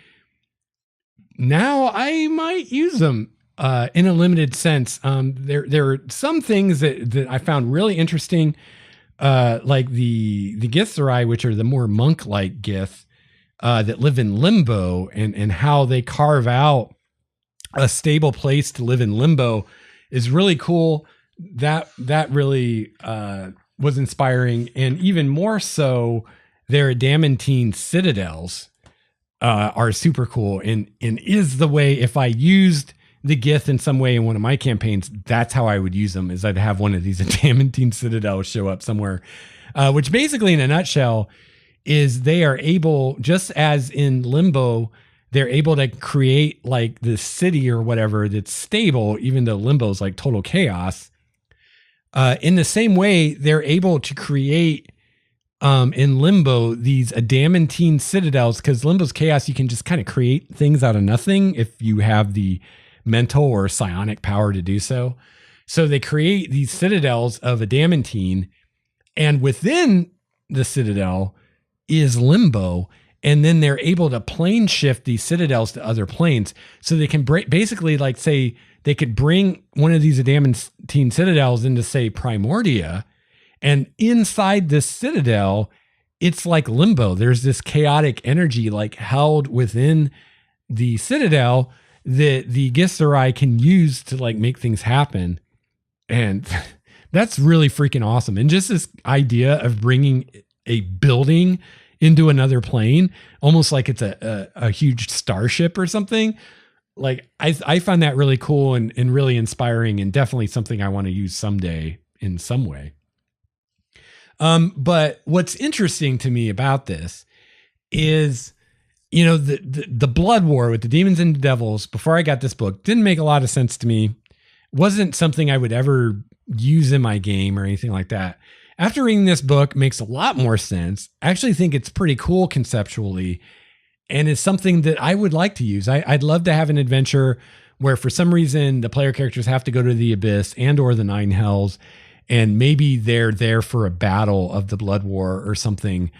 now I might use them in a limited sense. There are some things that I found really interesting, like the Githzerai, which are the more monk-like Gith that live in limbo, and how they carve out a stable place to live in limbo is really cool. That really was inspiring, and even more so, their adamantine citadels are super cool, and is the way, if I used the Gith in some way in one of my campaigns, that's how I would use them, is I'd have one of these adamantine citadels show up somewhere, which basically in a nutshell is they are able, just as in Limbo, they're able to create like this city or whatever that's stable, even though Limbo is like total chaos. In the same way, they're able to create in Limbo these adamantine citadels, because Limbo's chaos, you can just kind of create things out of nothing if you have the mental or psionic power to do so. So they create these citadels of adamantine, and within the citadel is Limbo. And then they're able to plane shift these citadels to other planes. So they can basically, like, say, they could bring one of these adamantine citadels into, say, Primordia. And inside this citadel, it's like Limbo. There's this chaotic energy, like, held within the citadel that the Githzerai can use to, like, make things happen. And that's really freaking awesome. And just this idea of bringing a building into another plane, almost like it's a huge starship or something. like I found that really cool and really inspiring, and definitely something I want to use someday in some way. But what's interesting to me about this is, the blood war with the demons and the devils before I got this book didn't make a lot of sense to me. Wasn't something I would ever use in my game or anything like that. After reading this book, makes a lot more sense. I actually think it's pretty cool conceptually, and it's something that I would like to use. I'd love to have an adventure where for some reason the player characters have to go to the Abyss and or the Nine Hells, and maybe they're there for a battle of the Blood War or something.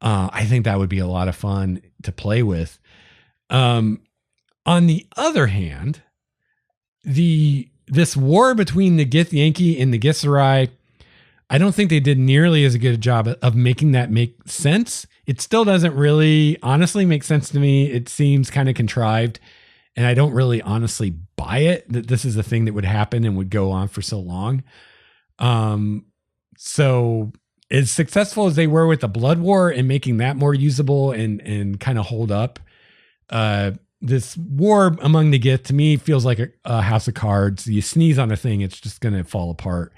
I think that would be a lot of fun to play with. On the other hand, this war between the Githyanki and the Githzerai, I don't think they did nearly as good a job of making that make sense. It still doesn't really honestly make sense to me. It seems kind of contrived, and I don't really honestly buy it that this is a thing that would happen and would go on for so long. So as successful as they were with the Blood War and making that more usable and kind of hold up, this war among the Gith to me feels like a house of cards. You sneeze on a thing, it's just going to fall apart.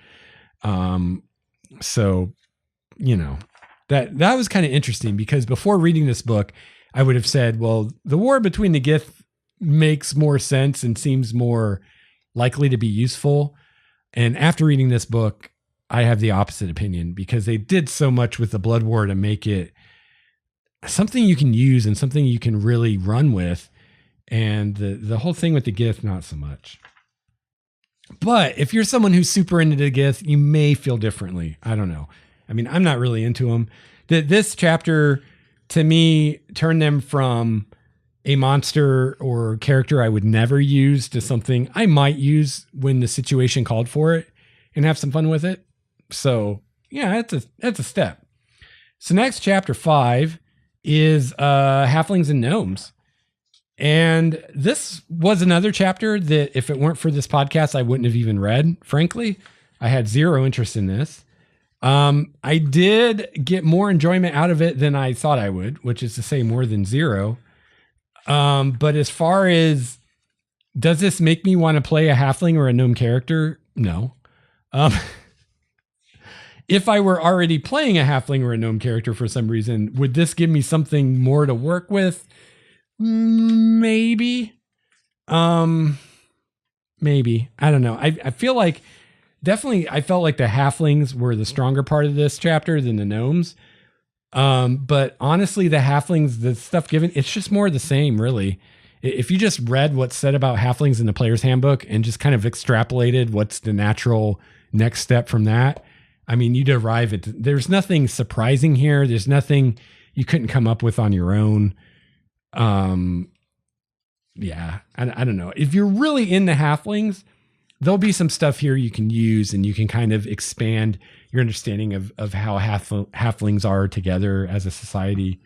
So, that was kind of interesting, because before reading this book, I would have said, well, the war between the Gith makes more sense and seems more likely to be useful. And after reading this book, I have the opposite opinion, because they did so much with the Blood War to make it something you can use and something you can really run with. And the whole thing with the Gith, not so much. But if you're someone who's super into the Gith, you may feel differently. I don't know. I mean, I'm not really into them. This chapter, to me, turned them from a monster or character I would never use to something I might use when the situation called for it and have some fun with it. So yeah, that's a step. So next, chapter 5 is halflings and gnomes. And this was another chapter that if it weren't for this podcast, I wouldn't have even read. Frankly, I had zero interest in this. I did get more enjoyment out of it than I thought I would, which is to say more than zero. But as far as, does this make me want to play a halfling or a gnome character? No. If I were already playing a halfling or a gnome character for some reason, would this give me something more to work with? Maybe. Maybe. I don't know. I feel like definitely I felt like the halflings were the stronger part of this chapter than the gnomes. But honestly, the halflings, the stuff given, it's just more of the same, really. If you just read what's said about halflings in the player's handbook and just kind of extrapolated what's the natural next step from that, I mean, you'd arrive at, there's nothing surprising here. There's nothing you couldn't come up with on your own. Yeah, I don't know. If you're really into halflings, there'll be some stuff here you can use, and you can kind of expand your understanding of how halflings are together as a society,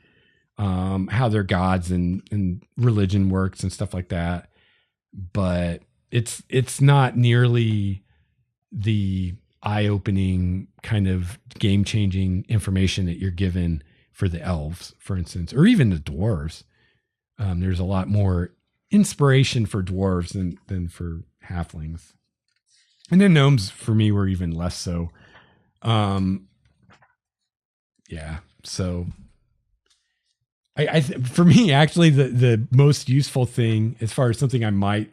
how their gods and religion works and stuff like that. But it's not nearly the eye-opening kind of game-changing information that you're given for the elves, for instance, or even the dwarves. There's a lot more inspiration for dwarves than for halflings. And then gnomes for me were even less so. Yeah. So for me, actually, the most useful thing, as far as something I might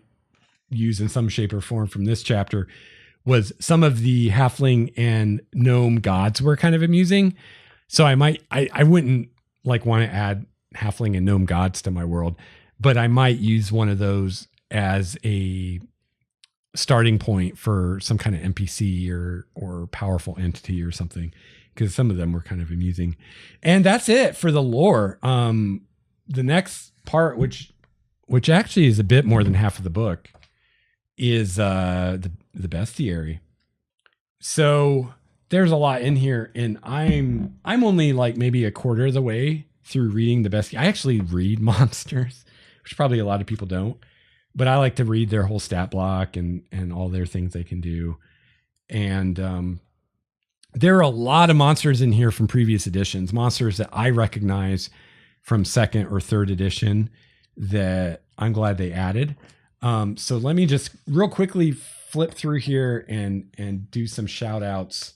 use in some shape or form from this chapter, was some of the halfling and gnome gods were kind of amusing. So I wouldn't like want to add halfling and gnome gods to my world, but I might use one of those as a starting point for some kind of NPC or powerful entity or something, because some of them were kind of amusing. And that's it for the lore. The next part, which actually is a bit more than half of the book, is the bestiary. So there's a lot in here, and I'm only like maybe a quarter of the way through reading the bestiary. I actually read monsters, which probably a lot of people don't, but I like to read their whole stat block and all their things they can do. And there are a lot of monsters in here from previous editions, monsters that I recognize from second or third edition that I'm glad they added. So let me just real quickly flip through here and do some shout outs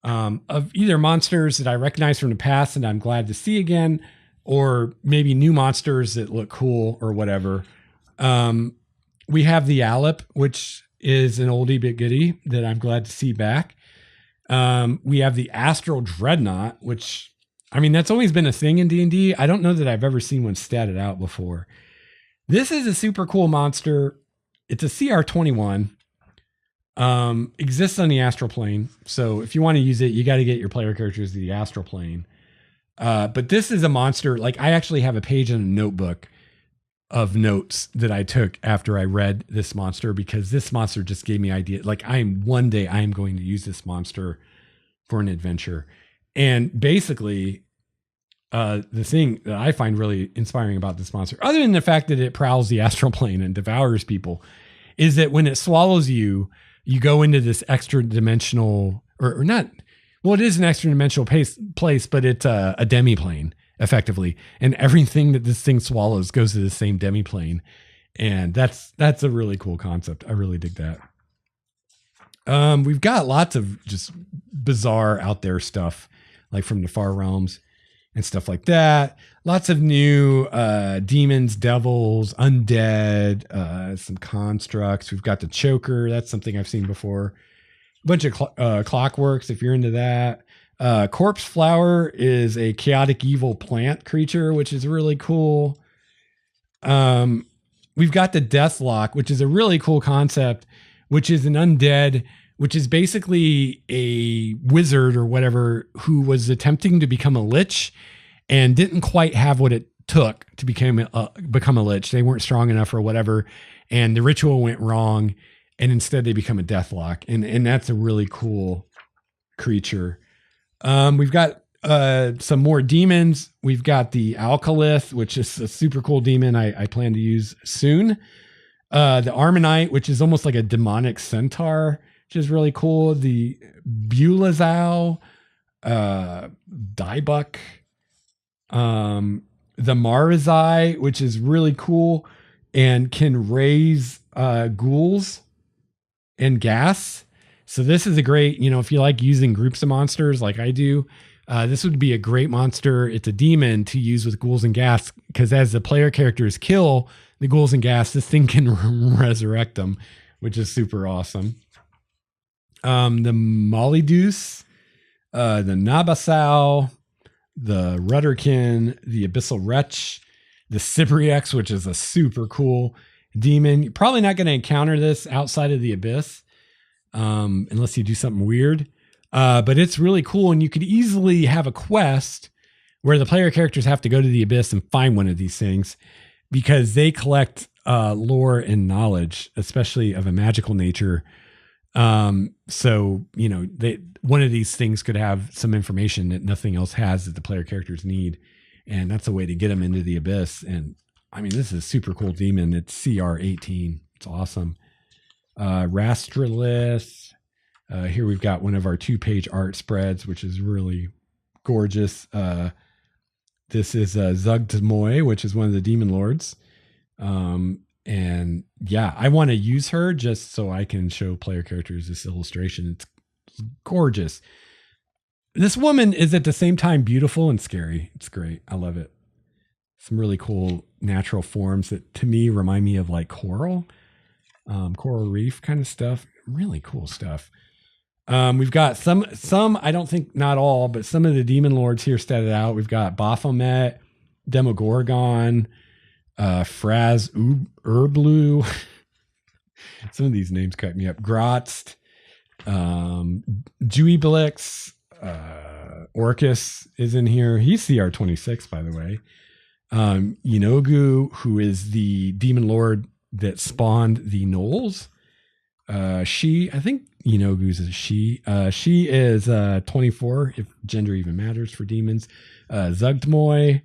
of either monsters that I recognize from the past and I'm glad to see again, or maybe new monsters that look cool or whatever. We have the Alep, which is an oldie but goodie that I'm glad to see back. We have the Astral Dreadnought, which, I mean, that's always been a thing in D&D. I don't know that I've ever seen one statted out before. This is a super cool monster. It's a CR21. Exists on the astral plane. So if you want to use it, you got to get your player characters to the astral plane. But this is a monster. Like, I actually have a page in a notebook of notes that I took after I read this monster, because this monster just gave me idea. Like, one day I am going to use this monster for an adventure. And basically, the thing that I find really inspiring about this monster, other than the fact that it prowls the astral plane and devours people, is that when it swallows you, you go into this extra dimensional, or not. Well, it is an extra dimensional place, but it's a demiplane effectively, and everything that this thing swallows goes to the same demiplane, and that's a really cool concept. I really dig that. We've got lots of just bizarre out there stuff, like from the Far Realms and stuff like that. Lots of new demons, devils, undead, some constructs. We've got the choker. That's something I've seen before. A bunch of clockworks, if you're into that. Corpse Flower is a chaotic evil plant creature, which is really cool. We've got the Deathlock, which is a really cool concept, which is an undead, which is basically a wizard or whatever who was attempting to become a lich and didn't quite have what it took to become a lich. They weren't strong enough or whatever, and the ritual went wrong, and instead they become a Deathlock, and that's a really cool creature. We've got some more demons. We've got the Alkalith, which is a super cool demon I plan to use soon. The Armonite, which is almost like a demonic centaur, which is really cool. The Bulazau, Diebuck, the Marizai, which is really cool and can raise ghouls and gas. So this is a great, if you like using groups of monsters like I do, this would be a great monster. It's a demon to use with ghouls and gas, because as the player characters kill the ghouls and gas, this thing can resurrect them, which is super awesome. The Mollydeus, the Nabasau, the Rudderkin, the Abyssal Wretch, the Cypriex, which is a super cool demon. You're probably not going to encounter this outside of the Abyss, unless you do something weird. But it's really cool, and you could easily have a quest where the player characters have to go to the Abyss and find one of these things, because they collect lore and knowledge, especially of a magical nature. So, one of these things could have some information that nothing else has that the player characters need. And that's a way to get them into the Abyss. And I mean, this is a super cool demon. It's CR18. It's awesome. Rastrolith. Here we've got one of our 2-page art spreads, which is really gorgeous. This is Zugtmoy, which is one of the demon lords. And yeah, I want to use her just so I can show player characters this illustration. It's gorgeous. This woman is at the same time beautiful and scary. It's great. I love it. Some really cool natural forms that to me remind me of like coral reef kind of stuff. Really cool stuff. We've got some, I don't think not all, but some of the demon lords here statted out. We've got Baphomet, Demogorgon, Fraz Urblu. Some of these names crack me up. Grotst, Juiblix, Orcus is in here. He's CR26, by the way. Yinogu, who is the demon lord that spawned the gnolls. I think Yinogu's a she. She is 24, if gender even matters for demons. Zugtmoy.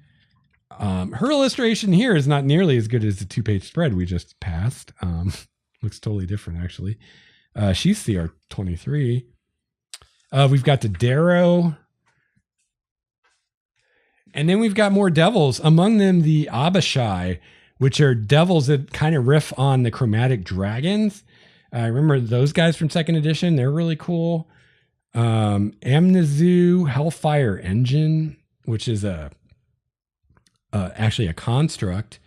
Her illustration here is not nearly as good as the 2-page spread we just passed. Looks totally different, actually. She's CR23. We've got the Darrow. And then we've got more devils. Among them, the Abishai, which are devils that kind of riff on the chromatic dragons. I remember those guys from second edition. They're really cool. Amnezu Hellfire Engine, which is actually a construct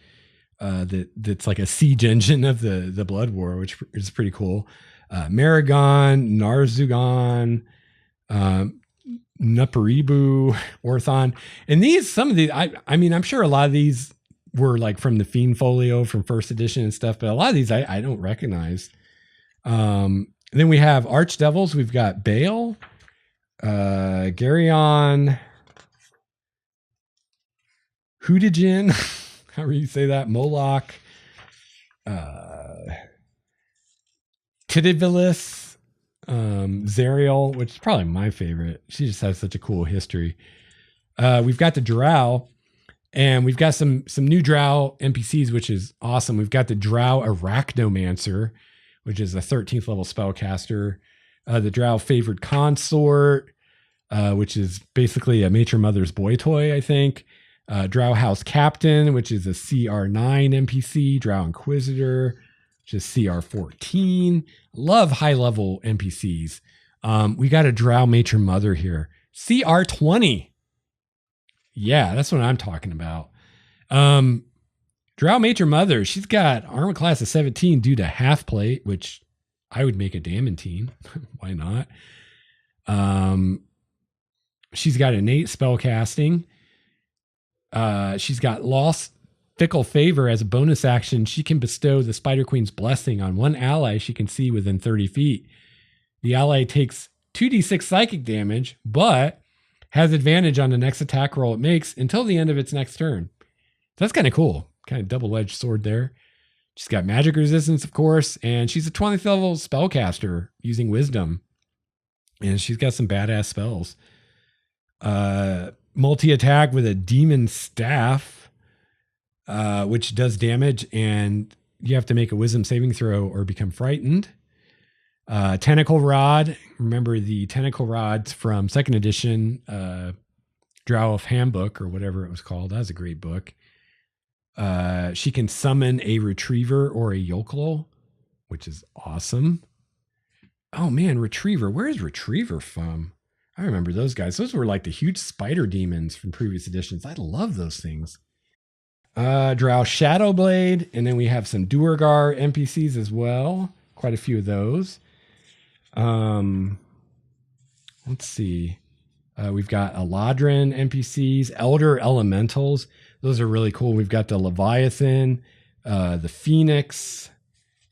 that's like a siege engine of the Blood War, which is pretty cool. Maragon, Narzugon, Nuparibu, Orthon. And some of these, I mean, I'm sure a lot of these were like from the Fiend Folio from first edition and stuff, but a lot of these I don't recognize. Then we have Archdevils. We've got Bale, Garyon, Hoodigin, however you say that, Moloch, Tidivilis, Zariel, which is probably my favorite. She just has such a cool history. We've got the Drow, and we've got some new Drow NPCs, which is awesome. We've got the Drow Arachnomancer, which is a 13th level spellcaster. The Drow Favored Consort, which is basically a Matron Mother's boy toy, I think. Drow House Captain, which is a CR9 NPC. Drow Inquisitor, which is CR14. Love high level NPCs. We got a Drow Matron Mother here. CR20. Yeah, that's what I'm talking about. Drow Matron Mother, she's got armor class of 17 due to half plate, which I would make a Damantine. Why not? She's got innate spell casting. She's got Lost Fickle Favor as a bonus action. She can bestow the Spider Queen's blessing on one ally she can see within 30 feet. The ally takes 2d6 psychic damage, but has advantage on the next attack roll it makes until the end of its next turn. So that's kind of cool. Kind of double-edged sword there. She's got magic resistance, of course, and she's a 20th level spellcaster using wisdom. And she's got some badass spells. Multi-attack with a demon staff, which does damage, and you have to make a wisdom saving throw or become frightened. Tentacle Rod. Remember the Tentacle Rods from second edition, Drow of Handbook or whatever it was called. That was a great book. She can summon a Retriever or a Yokel, which is awesome. Oh man, Retriever. Where is Retriever from? I remember those guys. Those were like the huge spider demons from previous editions. I love those things. Drow Shadowblade. And then we have some Duergar NPCs as well. Quite a few of those. Let's see. We've got Eladrin NPCs, Elder Elementals. Those are really cool. We've got the Leviathan, the Phoenix.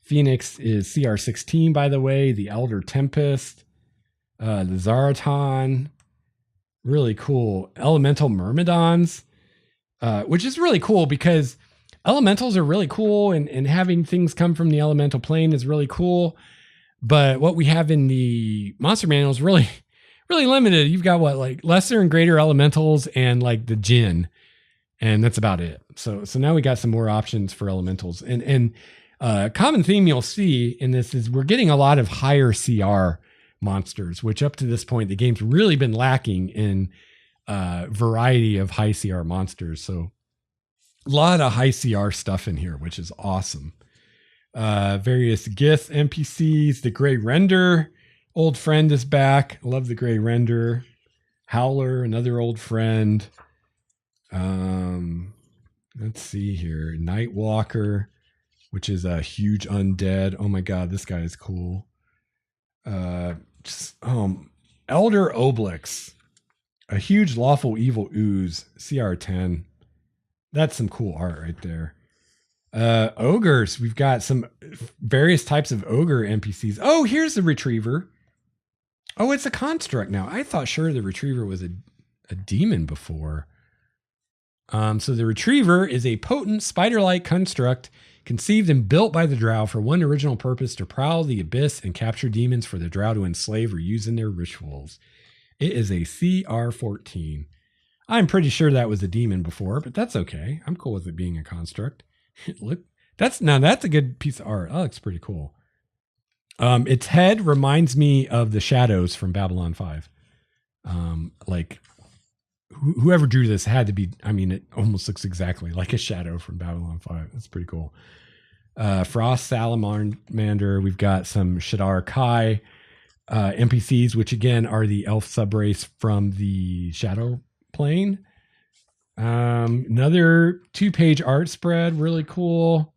Phoenix is CR16, by the way. The Elder Tempest, the Zaraton. Really cool. Elemental Myrmidons, which is really cool because elementals are really cool, and having things come from the elemental plane is really cool. But what we have in the monster manual is really limited. You've got like lesser and greater elementals and like the Jinn, and that's about it. So now we got some more options for elementals. And common theme you'll see in this is we're getting a lot of higher CR monsters, which up to this point the game's really been lacking in variety of high CR monsters. So a lot of high CR stuff in here, which is awesome. Various Gith NPCs, the Grey Render, old friend is back. Love the Grey Render. Howler, another old friend. Let's see here. Nightwalker, which is a huge undead. Oh my god, this guy is cool. Elder Oblix, a huge lawful evil ooze, CR10. That's some cool art right there. Ogres, we've got some various types of ogre NPCs. Oh, here's the Retriever. Oh, it's a construct now. I thought sure the Retriever was a demon before. So the Retriever is a potent spider-like construct conceived and built by the Drow for one original purpose: to prowl the abyss and capture demons for the Drow to enslave or use in their rituals. It is a CR14. I'm pretty sure that was a demon before, but that's okay. I'm cool with it being a construct. Look, that's a good piece of art. That looks pretty cool. Its head reminds me of the shadows from Babylon 5. Like whoever drew this had to be, I mean, it almost looks exactly like a shadow from Babylon 5. That's pretty cool. Frost Salamander. We've got some Shadar Kai NPCs, which again are the elf subrace from the Shadow Plane. Another 2-page art spread, really cool.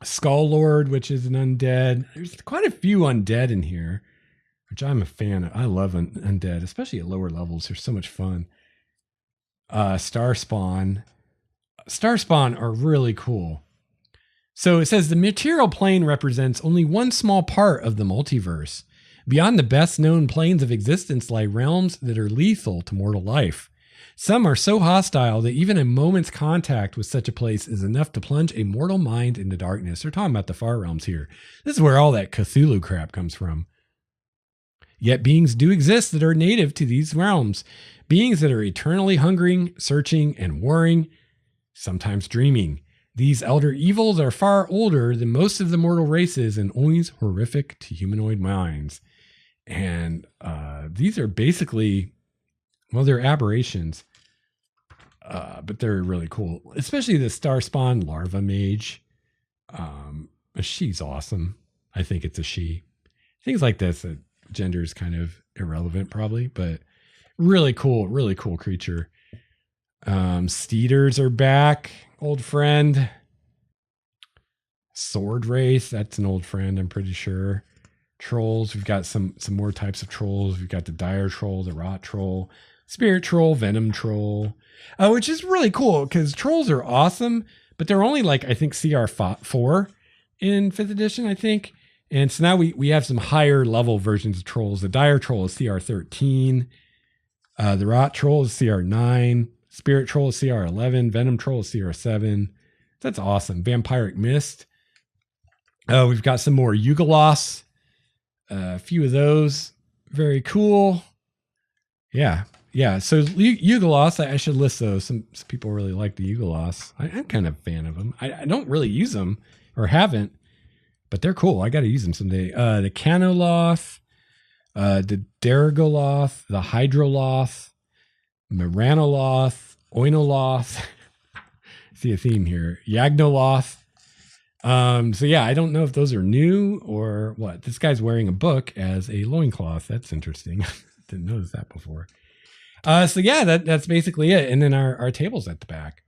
Skull Lord, which is an undead. There's quite a few undead in here, which I'm a fan of. I love undead, especially at lower levels. They're so much fun. Starspawn. Starspawn are really cool. So it says the material plane represents only one small part of the multiverse. Beyond the best known planes of existence lie realms that are lethal to mortal life. Some are so hostile that even a moment's contact with such a place is enough to plunge a mortal mind into darkness. They're talking about the far realms here. This is where all that Cthulhu crap comes from. Yet beings do exist that are native to these realms. Beings that are eternally hungering, searching, and warring, sometimes dreaming. These elder evils are far older than most of the mortal races and always horrific to humanoid minds. And these are basically, well, they're aberrations. But they're really cool, especially the Starspawn Larva Mage. She's awesome. I think it's a she. Things like this, gender is kind of irrelevant probably, but really cool creature. Steeders are back, old friend. Sword Race, that's an old friend, I'm pretty sure. Trolls, we've got some more types of trolls. We've got the Dire Troll, the Rot Troll, Spirit Troll, Venom Troll, which is really cool because trolls are awesome, but they're only like, I think, CR 4 in 5th edition, I think. And so now we have some higher level versions of trolls. The Dire Troll is CR 13. The Rot Troll is CR 9. Spirit Troll is CR 11. Venom Troll is CR 7. That's awesome. Vampiric Mist. We've got some more Yugolos. A few of those. Very cool. Yeah. So Yugolos, I should list those. Some people really like the Yugolos. I'm kind of a fan of them. I don't really use them or haven't, but they're cool. I got to use them someday. The Canoloth, the Dergoloth, the Hydroloth, Miranoloth, Oinoloth. See a theme here. Yagnoloth. So yeah, I don't know if those are new or what. This guy's wearing a book as a loincloth. That's interesting. Didn't notice that before. So yeah, that's basically it. And then our table's at the back.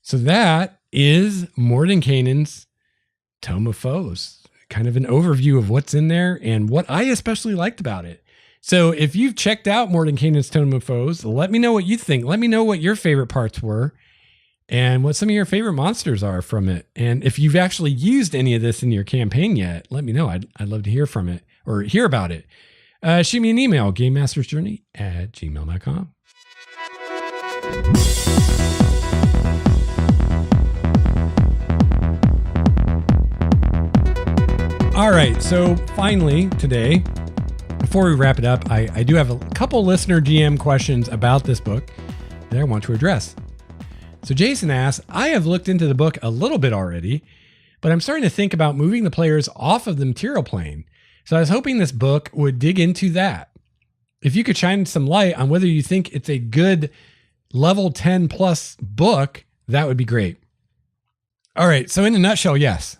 So that is Mordenkainen's Tome of Foes. Kind of an overview of what's in there and what I especially liked about it. So if you've checked out Mordenkainen's Tome of Foes, let me know what you think. Let me know what your favorite parts were and what some of your favorite monsters are from it. And if you've actually used any of this in your campaign yet, let me know. I'd love to hear from it or hear about it. Shoot me an email, gamemastersjourney@gmail.com. All right, so finally today, before we wrap it up, I do have a couple listener GM questions about this book that I want to address. So Jason asks, I have looked into the book a little bit already, but I'm starting to think about moving the players off of the material plane. So I was hoping this book would dig into that. If you could shine some light on whether you think it's a good level 10 plus book, that would be great. All right. So in a nutshell, yes.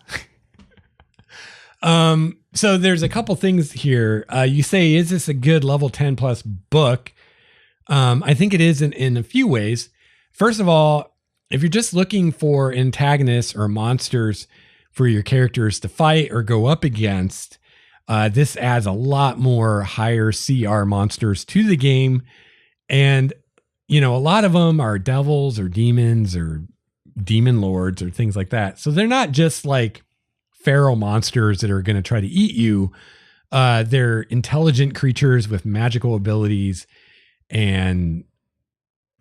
So there's a couple things here. You say, is this a good level 10 plus book? I think it is in a few ways. First of all, if you're just looking for antagonists or monsters for your characters to fight or go up against, this adds a lot more higher CR monsters to the game. And, a lot of them are devils or demons or demon lords or things like that. So they're not just like feral monsters that are going to try to eat you. They're intelligent creatures with magical abilities and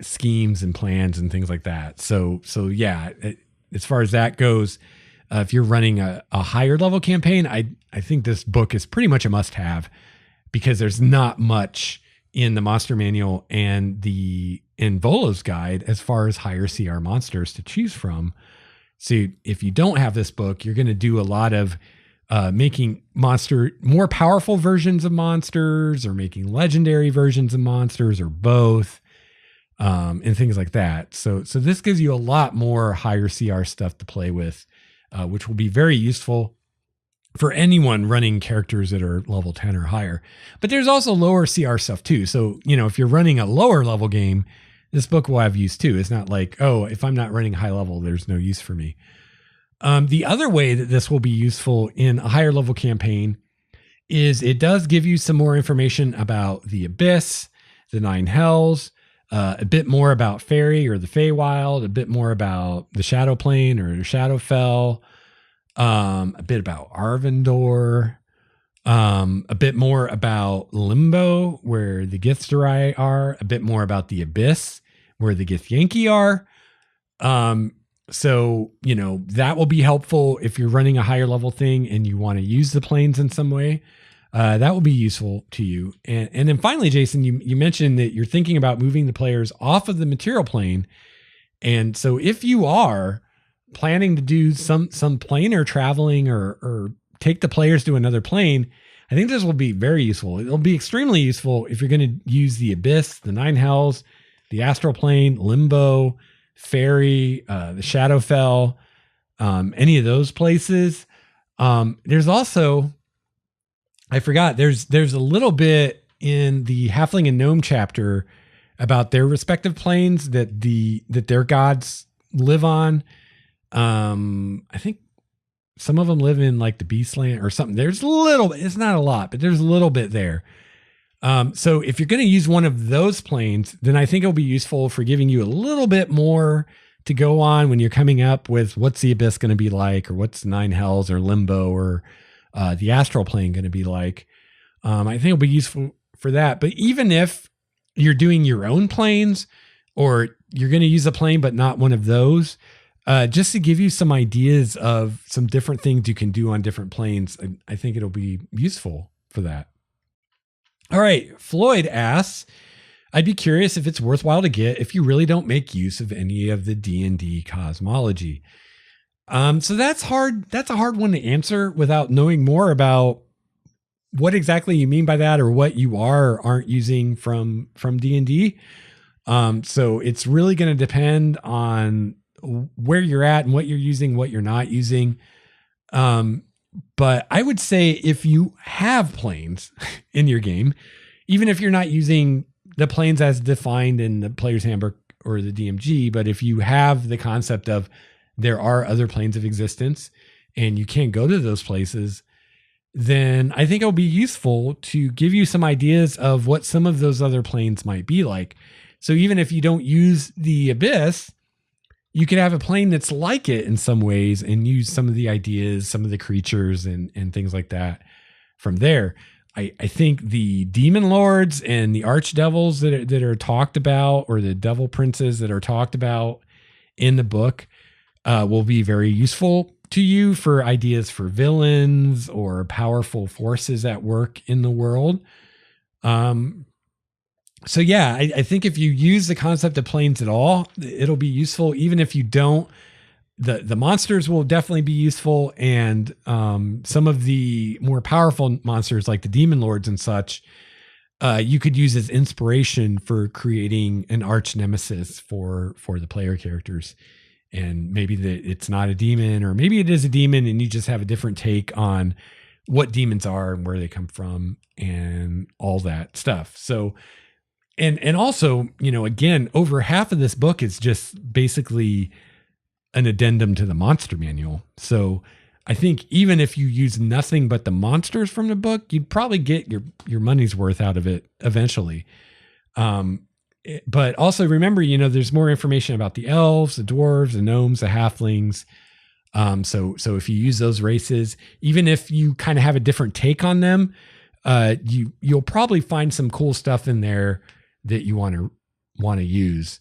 schemes and plans and things like that. So yeah, as far as that goes, if you're running a higher level campaign, I think this book is pretty much a must have because there's not much in the monster manual and in Volo's guide as far as higher CR monsters to choose from. So if you don't have this book, you're going to do a lot of making more powerful versions of monsters or making legendary versions of monsters or both. and things like that. So this gives you a lot more higher CR stuff to play with, which will be very useful for anyone running characters that are level 10 or higher. But there's also lower CR stuff too. So, if you're running a lower level game, this book will have use too. It's not like, oh, if I'm not running high level, there's no use for me. The other way that this will be useful in a higher level campaign is it does give you some more information about the Abyss, the Nine Hells, a bit more about Fairy or the Feywild, a bit more about the Shadow Plane or the Shadowfell, a bit about Arvindor, a bit more about Limbo, where the Githzerai are, a bit more about the Abyss, where the Githyanki are. So, that will be helpful if you're running a higher level thing and you want to use the planes in some way. That will be useful to you. And then finally, Jason, you mentioned that you're thinking about moving the players off of the material plane. And so if you are planning to do some planar traveling or take the players to another plane, I think this will be very useful. It'll be extremely useful if you're going to use the Abyss, the Nine Hells, the Astral Plane, Limbo, Fairy, the Shadowfell, any of those places. There's also, I forgot, there's a little bit in the Halfling and Gnome chapter about their respective planes that their gods live on. I think some of them live in like the Beastland or something. There's a little, it's not a lot, but there's a little bit there. So if you're going to use one of those planes, then I think it'll be useful for giving you a little bit more to go on when you're coming up with what's the Abyss going to be like, or what's Nine Hells or Limbo or the Astral Plane going to be like. I think it'll be useful for that. But even if you're doing your own planes, or you're going to use a plane but not one of those, just to give you some ideas of some different things you can do on different planes, I think it'll be useful for that. All right, Floyd asks, I'd be curious if it's worthwhile to get if you really don't make use of any of the D&D cosmology. So that's hard. That's a hard one to answer without knowing more about what exactly you mean by that, or what you are or aren't using from D&D. So it's really going to depend on where you're at and what you're using, what you're not using. But I would say if you have planes in your game, even if you're not using the planes as defined in the player's handbook or the DMG, but if you have the concept of there are other planes of existence and you can't go to those places, then I think it'll be useful to give you some ideas of what some of those other planes might be like. So even if you don't use the Abyss, you could have a plane that's like it in some ways and use some of the ideas, some of the creatures and things like that from there. I think the demon lords and the archdevils that are talked about, or the devil princes that are talked about in the book, will be very useful to you for ideas for villains or powerful forces at work in the world. So yeah, I think if you use the concept of planes at all, it'll be useful. Even if you don't, the monsters will definitely be useful. And some of the more powerful monsters like the demon lords and such, you could use as inspiration for creating an arch nemesis for the player characters. And maybe that it's not a demon, or maybe it is a demon and you just have a different take on what demons are and where they come from and all that stuff. So, and also, again, over half of this book is just basically an addendum to the monster manual. So I think even if you use nothing but the monsters from the book, you'd probably get your money's worth out of it eventually. But also remember, there's more information about the elves, the dwarves, the gnomes, the halflings. So if you use those races, even if you kind of have a different take on them, you'll probably find some cool stuff in there that you want to use.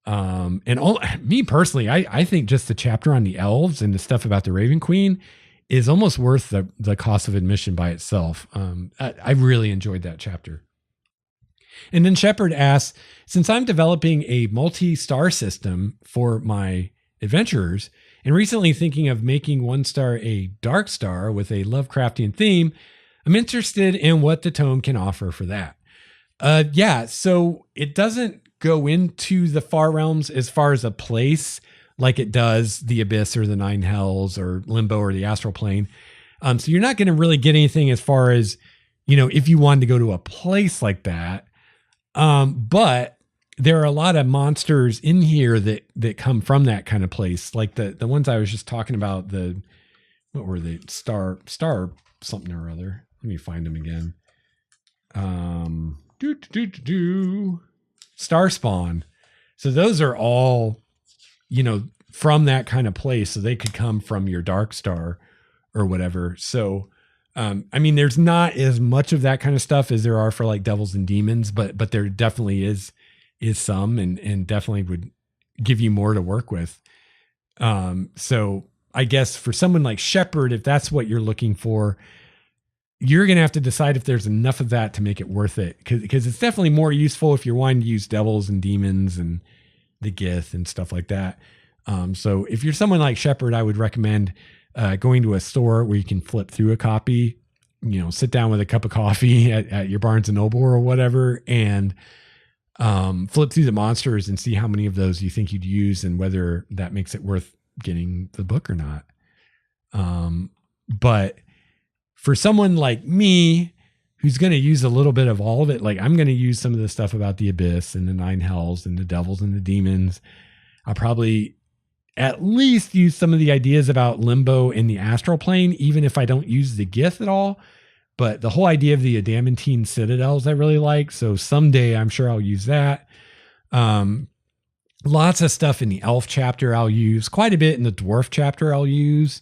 Me personally, I think just the chapter on the elves and the stuff about the Raven Queen is almost worth the cost of admission by itself. I really enjoyed that chapter. And then Shepard asks, since I'm developing a multi-star system for my adventurers and recently thinking of making one star a dark star with a Lovecraftian theme, I'm interested in what the tome can offer for that. So it doesn't go into the far realms as far as a place like it does the Abyss or the Nine Hells or Limbo or the Astral Plane. So you're not going to really get anything as far as, if you wanted to go to a place like that. But there are a lot of monsters in here that come from that kind of place. Like the ones I was just talking about, what were they? Star something or other. Let me find them again. Star Spawn. So those are all, from that kind of place. So they could come from your Dark Star or whatever. So, there's not as much of that kind of stuff as there are for like Devils and Demons, but there definitely is some and definitely would give you more to work with. So I guess for someone like Shepard, if that's what you're looking for, you're going to have to decide if there's enough of that to make it worth it. Because it's definitely more useful if you're wanting to use Devils and Demons and the Gith and stuff like that. So if you're someone like Shepard, I would recommend going to a store where you can flip through a copy, sit down with a cup of coffee at your Barnes and Noble or whatever, and flip through the monsters and see how many of those you think you'd use and whether that makes it worth getting the book or not. But for someone like me, who's going to use a little bit of all of it, like I'm going to use some of the stuff about the Abyss and the Nine Hells and the Devils and the Demons. I'll probably at least use some of the ideas about Limbo in the Astral Plane, even if I don't use the Gith at all. But the whole idea of the Adamantine Citadels I really like. So someday I'm sure I'll use that. Lots of stuff in the Elf chapter I'll use. Quite a bit in the Dwarf chapter I'll use.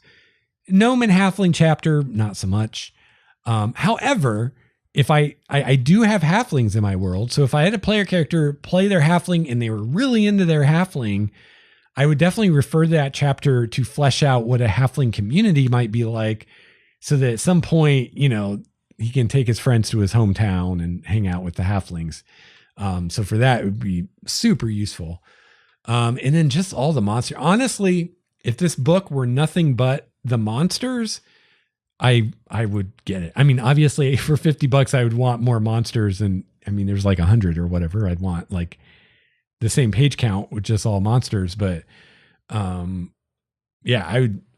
Gnome and Halfling chapter, not so much. However, if I do have halflings in my world. So if I had a player character play their halfling and they were really into their halfling, I would definitely refer to that chapter to flesh out what a halfling community might be like, so that at some point, he can take his friends to his hometown and hang out with the halflings. So for that, it would be super useful. And then just all the monsters. Honestly, if this book were nothing but the monsters, I would get it. Obviously for $50, I would want more monsters. And there's like 100 or whatever. I'd want like the same page count with just all monsters. But,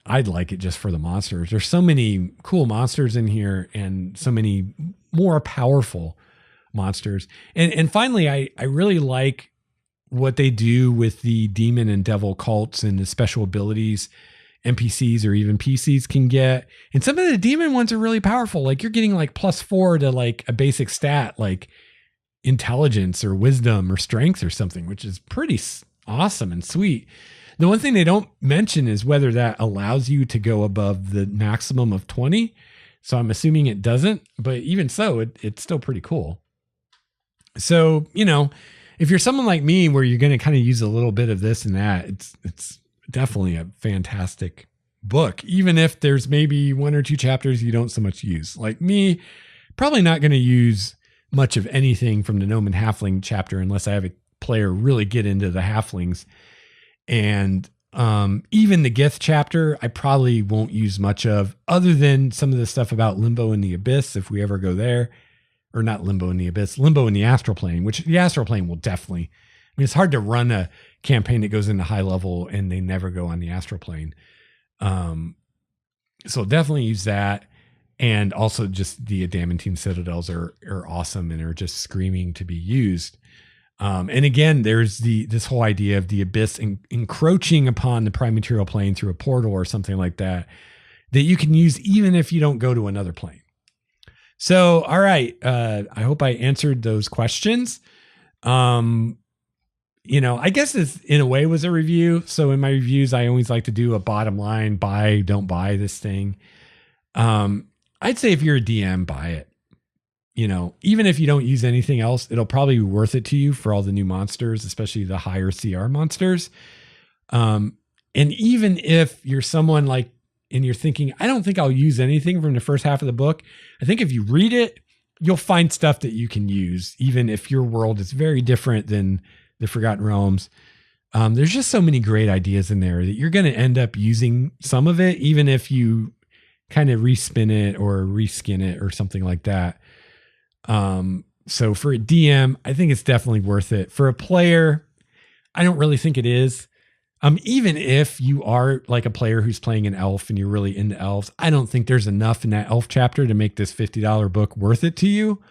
I'd like it just for the monsters. There's so many cool monsters in here and so many more powerful monsters. And finally, I really like what they do with the demon and devil cults and the special abilities NPCs or even PCs can get. And some of the demon ones are really powerful. Like you're getting like +4 to like a basic stat, like intelligence or wisdom or strength or something, which is pretty awesome and sweet. The one thing they don't mention is whether that allows you to go above the maximum of 20. So I'm assuming it doesn't, but even so, it's still pretty cool. So, if you're someone like me where you're going to kind of use a little bit of this and that, it's definitely a fantastic book, even if there's maybe 1 or 2 chapters you don't so much use. Like me, probably not going to use much of anything from the Gnome and Halfling chapter unless I have a player really get into the Halflings. And even the Gith chapter, I probably won't use much of, other than some of the stuff about Limbo in the Abyss, if we ever go there. Or not Limbo in the Abyss, Limbo in the Astral Plane, which the Astral Plane will definitely, it's hard to run a campaign that goes into high level and they never go on the Astral Plane. So definitely use that. And also just the Adamantine Citadels are awesome and are just screaming to be used. And again, there's this whole idea of the Abyss encroaching upon the prime material plane through a portal or something like that you can use even if you don't go to another plane. So, all right. I hope I answered those questions. I guess this in a way was a review. So in my reviews, I always like to do a bottom line, buy, don't buy this thing. I'd say if you're a DM, buy it. Even if you don't use anything else, it'll probably be worth it to you for all the new monsters, especially the higher CR monsters. And even if you're someone like, and you're thinking, I don't think I'll use anything from the first half of the book, I think if you read it, you'll find stuff that you can use, even if your world is very different than the Forgotten Realms. There's just so many great ideas in there that you're going to end up using some of it, even if you kind of respin it or reskin it or something like that. So for a DM, I think it's definitely worth it. For a player, I don't really think it is. Even if you are like a player who's playing an elf and you're really into elves, I don't think there's enough in that elf chapter to make this $50 book worth it to you.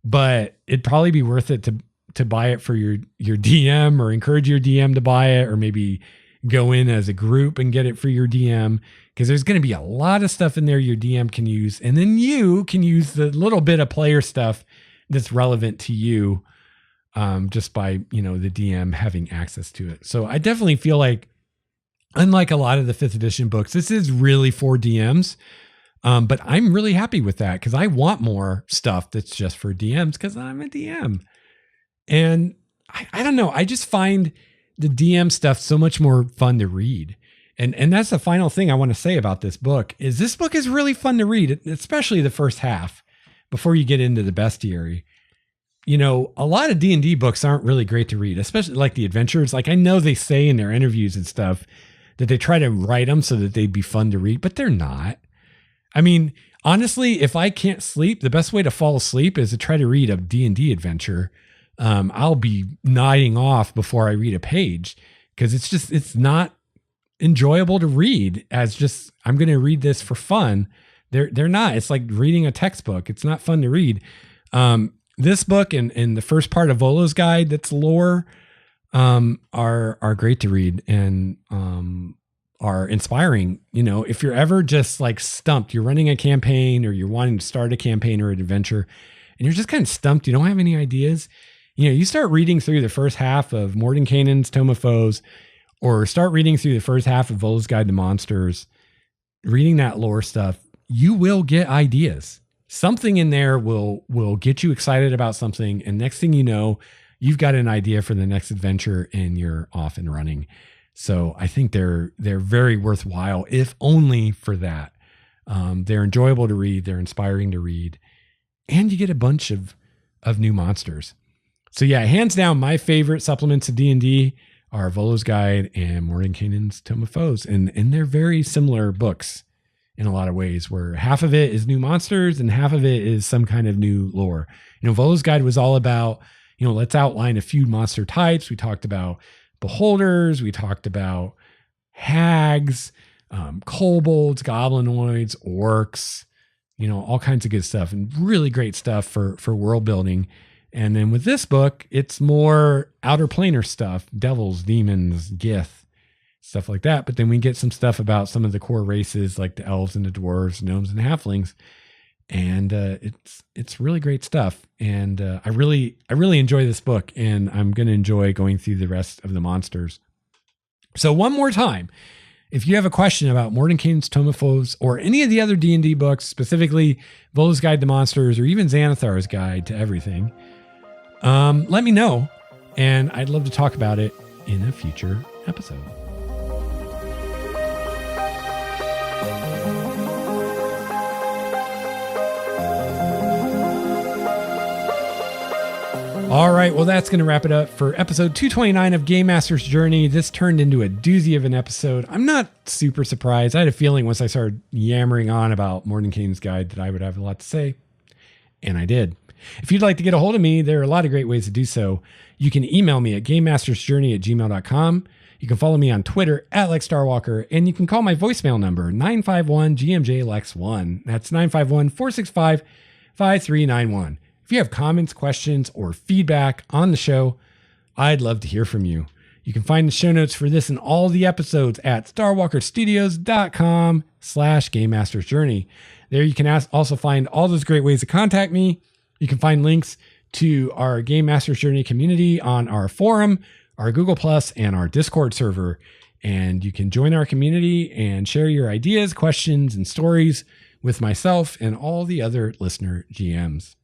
But it'd probably be worth it to buy it for your DM, or encourage your DM to buy it, or maybe go in as a group and get it for your DM, because there's going to be a lot of stuff in there your DM can use. And then you can use the little bit of player stuff that's relevant to you, just by, the DM having access to it. So I definitely feel like, unlike a lot of the 5th edition books, this is really for DMs. But I'm really happy with that, because I want more stuff that's just for DMs, because I'm a DM. And I don't know, I just find the DM stuff so much more fun to read. And that's the final thing I want to say about this book is really fun to read, especially the first half before you get into the bestiary. A lot of D&D books aren't really great to read, especially like the adventures. Like, I know they say in their interviews and stuff that they try to write them so that they'd be fun to read, but they're not. I mean, honestly, if I can't sleep, the best way to fall asleep is to try to read a D&D adventure. I'll be nodding off before I read a page, because it's not enjoyable to read as just, I'm going to read this for fun. They're not. It's like reading a textbook. It's not fun to read. This book and the first part of Volo's Guide, that's lore, are great to read and are inspiring. If you're ever just like stumped, you're running a campaign or you're wanting to start a campaign or an adventure, and you're just kind of stumped, you don't have any ideas, you start reading through the first half of Mordenkainen's Tome of Foes, or start reading through the first half of Volo's Guide to Monsters, reading that lore stuff, you will get ideas. Something in there will get you excited about something, and next thing you know, you've got an idea for the next adventure and you're off and running. So I think they're very worthwhile, if only for that. They're enjoyable to read, they're inspiring to read, and you get a bunch of new monsters. So yeah, hands down, my favorite supplements of D&D are Volo's Guide and Mordenkainen's Tome of Foes, and they're very similar books in a lot of ways, where half of it is new monsters and half of it is some kind of new lore. Volo's Guide was all about, let's outline a few monster types. We talked about beholders, we talked about hags, kobolds, goblinoids, orcs, all kinds of good stuff, and really great stuff for world building. And then with this book, it's more outer planar stuff, devils, demons, gith, stuff like that. But then we get some stuff about some of the core races, like the elves and the dwarves, gnomes and halflings. And it's really great stuff. And I really enjoy this book, and I'm going to enjoy going through the rest of the monsters. So one more time, if you have a question about Mordenkainen's Tome of Foes or any of the other D&D books, specifically Volo's Guide to Monsters or even Xanathar's Guide to Everything, let me know, and I'd love to talk about it in a future episode. All right, well, that's going to wrap it up for episode 229 of Game Master's Journey. This turned into a doozy of an episode. I'm not super surprised. I had a feeling once I started yammering on about Mordenkainen's Guide that I would have a lot to say, and I did. If you'd like to get a hold of me, there are a lot of great ways to do so. You can email me at gamemastersjourney@gmail.com. You can follow me on Twitter @LexStarWalker, and you can call my voicemail number 951-GMJ-LEX1. That's 951-465-5391. If you have comments, questions, or feedback on the show, I'd love to hear from you. You can find the show notes for this and all the episodes at starwalkerstudios.com/GameMastersJourney. There you can also find all those great ways to contact me. You can find links to our Game Master's Journey community on our forum, our Google Plus, and our Discord server. And you can join our community and share your ideas, questions, and stories with myself and all the other listener GMs.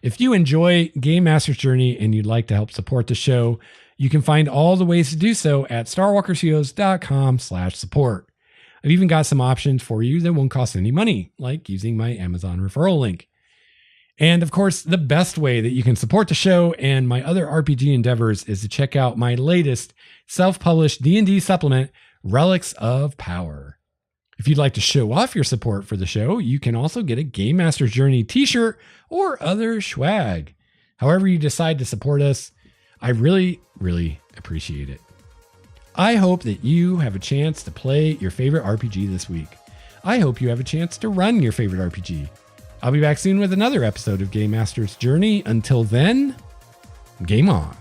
If you enjoy Game Master's Journey and you'd like to help support the show, you can find all the ways to do so at starwalkerstudios.com/support. I've even got some options for you that won't cost any money, like using my Amazon referral link. And of course, the best way that you can support the show and my other RPG endeavors is to check out my latest self-published D&D supplement, Relics of Power. If you'd like to show off your support for the show, you can also get a Game Master's Journey t-shirt or other swag. However you decide to support us, I really, really appreciate it. I hope that you have a chance to play your favorite RPG this week. I hope you have a chance to run your favorite RPG. I'll be back soon with another episode of Game Master's Journey. Until then, game on.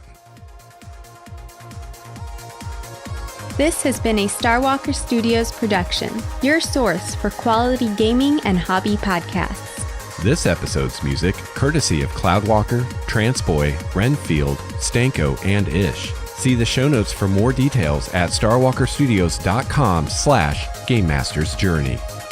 This has been a Starwalker Studios production, your source for quality gaming and hobby podcasts. This episode's music, courtesy of Cloudwalker, Transboy, Renfield, Stanko, and Ish. See the show notes for more details at starwalkerstudios.com/GameMastersJourney.